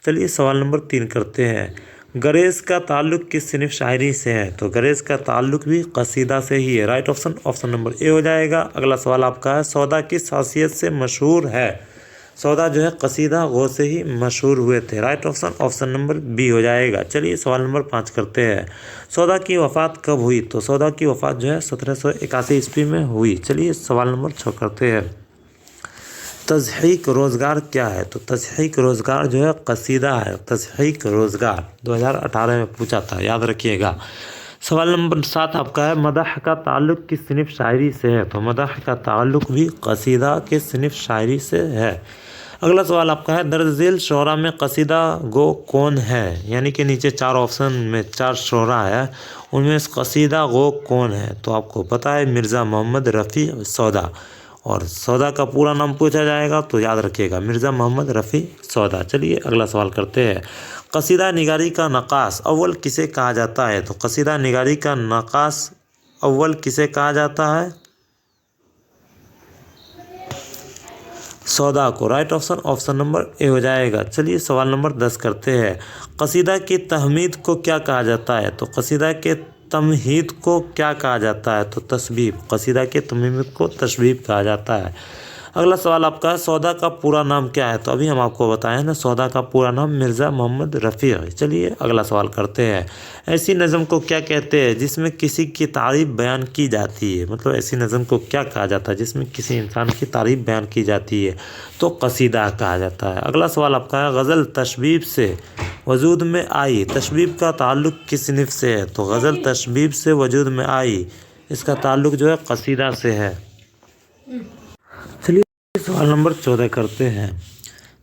चलिए सवाल नंबर 3 करते हैं। गरेज़ का ताल्लुक़ किस सिनफ़ शायरी से है? तो गरेज़ का ताल्लुक़ भी कसीदा से ही है। राइट ऑप्शन नंबर ए हो जाएगा। अगला सवाल आपका है, सौदा किस खासियत से मशहूर है? सौदा जो है कसीदा गो से ही मशहूर हुए थे। राइट ऑप्शन नंबर बी हो जाएगा। चलिए सवाल नंबर 5 करते हैं। सौदा की वफ़ात कब हुई? तो सौदा की वफ़ात जो है 1781 ईस्वी में हुई। चलिए सवाल नंबर 6 करते हैं। तज़हीक रोज़गार क्या है? तो तज़हीक रोज़गार जो है कसीदा है। तज़हीक रोज़गार 2018 में पूछा था, याद रखिएगा। सवाल नंबर 7 आपका है, मदह का ताल्लुक़ किस सिनफ़ शायरी से है? तो मदह का ताल्लुक़ भी कसीदा के सिनफ़ शायरी से है। अगला सवाल आपका है, दर्ज झेल शोरा में कसीदा गो कौन है? यानी कि नीचे 4 ऑप्शन में 4 शोरा है, उनमें से कसीदा गो कौन है? तो आपको पता है मिर्ज़ा मोहम्मद रफ़ी सौदा, और सौदा का पूरा नाम पूछा जाएगा तो याद रखिएगा मिर्ज़ा मोहम्मद रफ़ी सौदा। चलिए अगला सवाल करते हैं। कसीदा निगारी का नक्काश अव्वल किसे कहा जाता है? तो कसीदा निगारी का नक्काश अव्वल किसे कहा जाता है? सौदा को। राइट ऑप्शन नंबर ए हो जाएगा। चलिए सवाल नंबर 10 करते हैं। कसीदा की तहमीद को क्या कहा जाता है? तो कसीदा के तमहीद को क्या कहा जाता है? तो तशबीब। कसीदा के तमहीद को तशबीब कहा जाता है। अगला सवाल आपका है, सौदा का पूरा नाम क्या है? तो अभी हम आपको बताएं ना, सौदा का पूरा नाम मिर्ज़ा मोहम्मद रफ़ी है। चलिए अगला सवाल करते हैं। ऐसी नज़म को क्या कहते हैं जिसमें किसी की तारीफ़ बयान की जाती है? मतलब ऐसी नज़म को क्या कहा जाता है जिसमें किसी इंसान की तारीफ़ बयान की जाती है? तो कसीदा कहा जाता है। अगला सवाल आपका है, गज़ल तशबीब से वजूद में आई, तशबीब का ताल्लुक़ किस सिनफ़ से है? तो गज़ल तशबीब से वजूद में आई, इसका ताल्लुक़ जो है कसीदा से है। चलिए सवाल नंबर 14 करते हैं।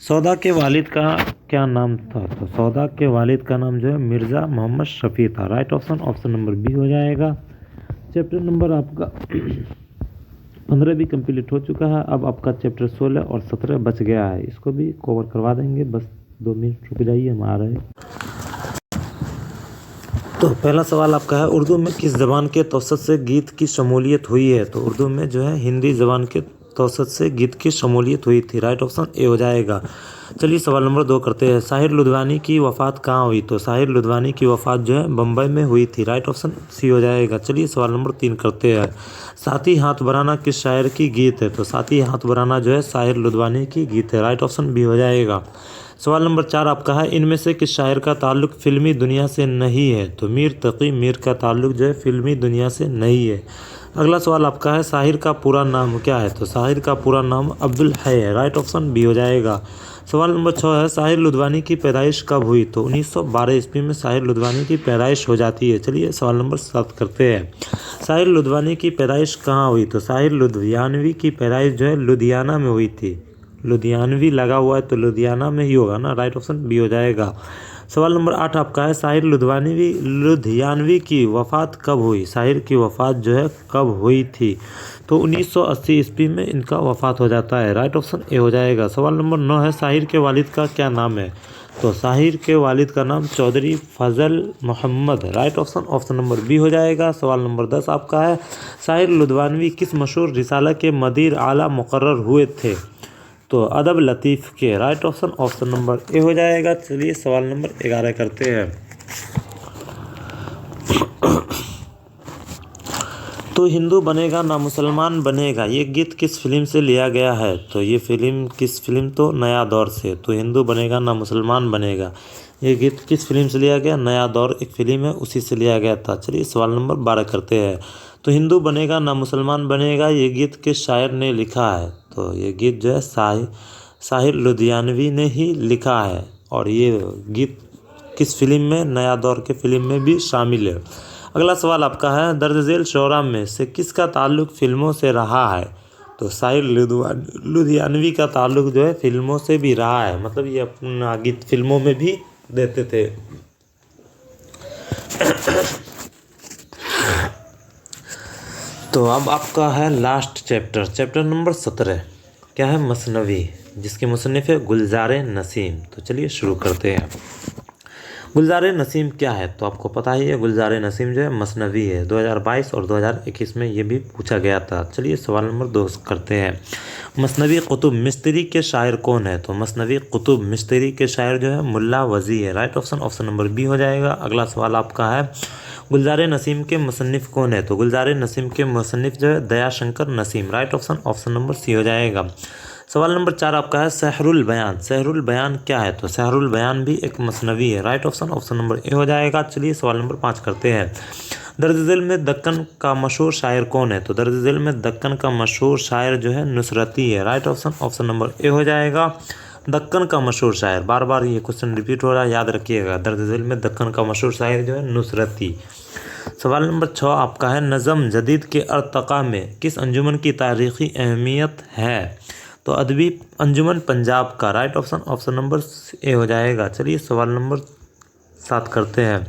सौदा के वालिद का क्या नाम था? तो सौदा के वालिद का नाम जो है मिर्ज़ा मोहम्मद शफ़ी था। राइट ऑप्शन नंबर बी हो जाएगा। चैप्टर नंबर आपका 15 भी कंप्लीट हो चुका है। अब आपका चैप्टर 16 और 17 बच गया है, इसको भी कवर करवा देंगे। बस 2 मिनट रुक जाइए, हम आ रहे हैं। तो पहला सवाल आपका है, उर्दू में किस ज़बान के तवसत से गीत की शमूलियत हुई है? तो उर्दू में जो है हिंदी ज़बान के तवसत से गीत की शमूलियत हुई थी। राइट ऑप्शन ए हो जाएगा। चलिए सवाल नंबर 2 करते हैं। साहिर लुधियानी की वफ़ात कहाँ हुई? तो साहिर लुधियानी की वफ़ात जो है बम्बई में हुई थी। राइट ऑप्शन सी हो जाएगा। चलिए सवाल नंबर 3 करते हैं। साथी हाथ बराना किस शायर की गीत है? तो साथी हाथ बराना जो है साहिर लुधियानी की गीत है। राइट ऑप्शन बी हो जाएगा। सवाल नंबर 4 आपका है, इनमें से किस शायर का ताल्लुक़ फ़िल्मी दुनिया से नहीं है? तो मीर तक़ी मीर का ताल्लुक़ जो है फ़िल्मी दुनिया से नहीं है। अगला सवाल आपका है, साहिर का पूरा नाम क्या है? तो साहिर का पूरा नाम अब्दुल है। राइट ऑप्शन बी हो जाएगा। सवाल नंबर 6 है, साहिर लुधियानी की पैदाइश कब हुई? तो 1912 ईस्वी में साहिर लुधियानी की पैदाइश हो जाती है। चलिए सवाल नंबर 7 करते हैं। साहिर लुधियानी की पैदाइश कहाँ हुई? तो साहिर लुधियानवी की पैदाइश जो है लुधियाना में हुई थी। लुधियानवी लगा हुआ है तो लुधियाना में ही होगा ना। राइट ऑप्शन बी हो जाएगा। सवाल नंबर 8 आपका है, साहिर लुधियानवी की वफ़ात कब हुई? साहिर की वफ़ात जो है कब हुई थी? तो 1980 ईस्वी में इनका वफ़ात हो जाता है। राइट ऑप्शन ए हो जाएगा। सवाल नंबर 9 है, साहिर के वालिद का क्या नाम है? तो साहिर के वालिद का नाम Chaudhary Fazal Mohammad. Right option number B हो जाएगा। सवाल नंबर 10 आपका है, साहिर लुधियानवी किस मशहूर रिसाला के मदीर आला मुकर्रर हुए थे? तो अदब लतीफ़ के। राइट ऑप्शन नंबर ए हो जाएगा। चलिए सवाल नंबर 11 करते हैं। तो हिंदू बनेगा ना मुसलमान बनेगा, ये गीत किस फिल्म से लिया गया है? तो ये किस फिल्म? तो नया दौर से। तो हिंदू बनेगा ना मुसलमान बनेगा, ये गीत किस फिल्म से लिया गया? नया दौर एक फिल्म है, उसी से लिया गया था। चलिए सवाल नंबर 12 करते हैं। तो हिंदू बनेगा ना मुसलमान बनेगा, ये गीत किस शायर ने लिखा है? तो ये गीत जो है साहिर लुधियानवी ने ही लिखा है, और ये गीत किस फिल्म में? नया दौर के फिल्म में भी शामिल है। अगला सवाल आपका है, दर्ज झेल शोरा में से किसका ताल्लुक़ फिल्मों से रहा है? तो साहिर लुधियानवी का ताल्लुक़ जो है फिल्मों से भी रहा है, मतलब ये अपना गीत फिल्मों में भी देते थे। तो अब आपका है लास्ट चैप्टर नंबर 17। क्या है? मसनवी, जिसके मुसन्निफ है गुलजार नसीम। तो चलिए शुरू करते हैं। गुलजार नसीम क्या है? तो आपको पता ही है, गुलजार नसीम जो है मसनवी है। 2022 और 2021 में ये भी पूछा गया था। चलिए सवाल नंबर 2 करते हैं। मसनवी कुतुब मिस्त्री के शायर कौन है? तो मसनवी कुतुब मिस्त्री के शायर जो है मुल्ला वजी है। राइट ऑप्शन नंबर बी हो जाएगा। अगला सवाल आपका है, गुलजार नसीम के मुसन्निफ कौन है? तो गुलजार नसीम के मुसन्निफ जो है Dayashankar Naseem. Right option number C हो जाएगा। सवाल नंबर 4 आपका है, सहरुल बयान। सहरुल बयान क्या है? तो सहरुल बयान भी एक मसनवी है। राइट ऑप्शन नंबर ए हो जाएगा। चलिए सवाल नंबर 5 करते हैं। दर्ज दिल में दक्कन का मशहूर शायर कौन है? तो दर्ज दिल में दक्कन का मशहूर शायर जो है नुसरती है। राइट ऑप्शन नंबर ए हो जाएगा। दक्कन का मशहूर शायर, बार बार ये क्वेश्चन रिपीट हो रहा है, याद रखिएगा। दर्ज दिल में दक्कन का मशहूर शायर जो है नुसरती। सवाल नंबर 6 आपका है, नज़म जदीद के अर्तक़ा में किस अंजुमन की तारीख़ी अहमियत है? तो अदबी अंजुमन पंजाब का। राइट ऑप्शन नंबर ए हो जाएगा। चलिए सवाल नंबर 7 करते हैं।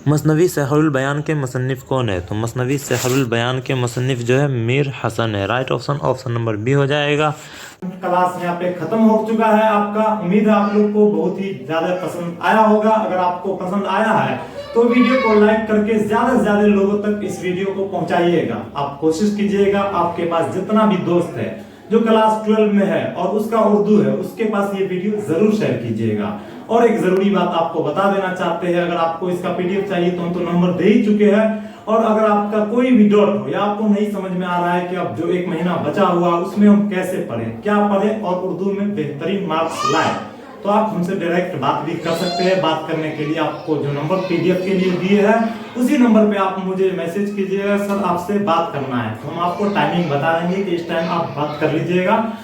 मसनवी सहरुल बयान के मुसन्निफ कौन है? तो मसनवी सहरुल बयान के मुसन्निफ जो है मीर हसन है। राइट ऑप्शन नंबर बी हो जाएगा। क्लास यहाँ पे खत्म हो चुका है आपका। उम्मीद है आप लोग को बहुत ही ज्यादा पसंद आया होगा। अगर आपको पसंद आया है तो वीडियो को लाइक करके ज्यादा से ज्यादा लोगों तक इस वीडियो को पहुंचाइएगा। आप कोशिश कीजिएगा, आपके पास जितना भी दोस्त है जो क्लास 12 में है और उसका उर्दू है, उसके पास ये वीडियो जरूर शेयर कीजिएगा। और एक जरूरी बात आपको बता देना चाहते हैं, अगर आपको इसका पीडीएफ चाहिए तो हम तो नंबर दे ही चुके हैं। और अगर आपका कोई भी डाउट हो या आपको नहीं समझ में आ रहा है कि अब जो 1 महीना बचा हुआ उसमें हम कैसे पढ़ें, क्या पढ़ें और उर्दू में बेहतरीन मार्क्स लाए, तो आप हमसे डायरेक्ट बात भी कर सकते हैं। बात करने के लिए आपको जो नंबर पीडीएफ के लिए दिए हैं उसी नंबर पे आप मुझे मैसेज कीजिएगा, सर आपसे बात करना है, तो हम आपको टाइमिंग बता देंगे कि इस टाइम आप बात कर लीजिएगा।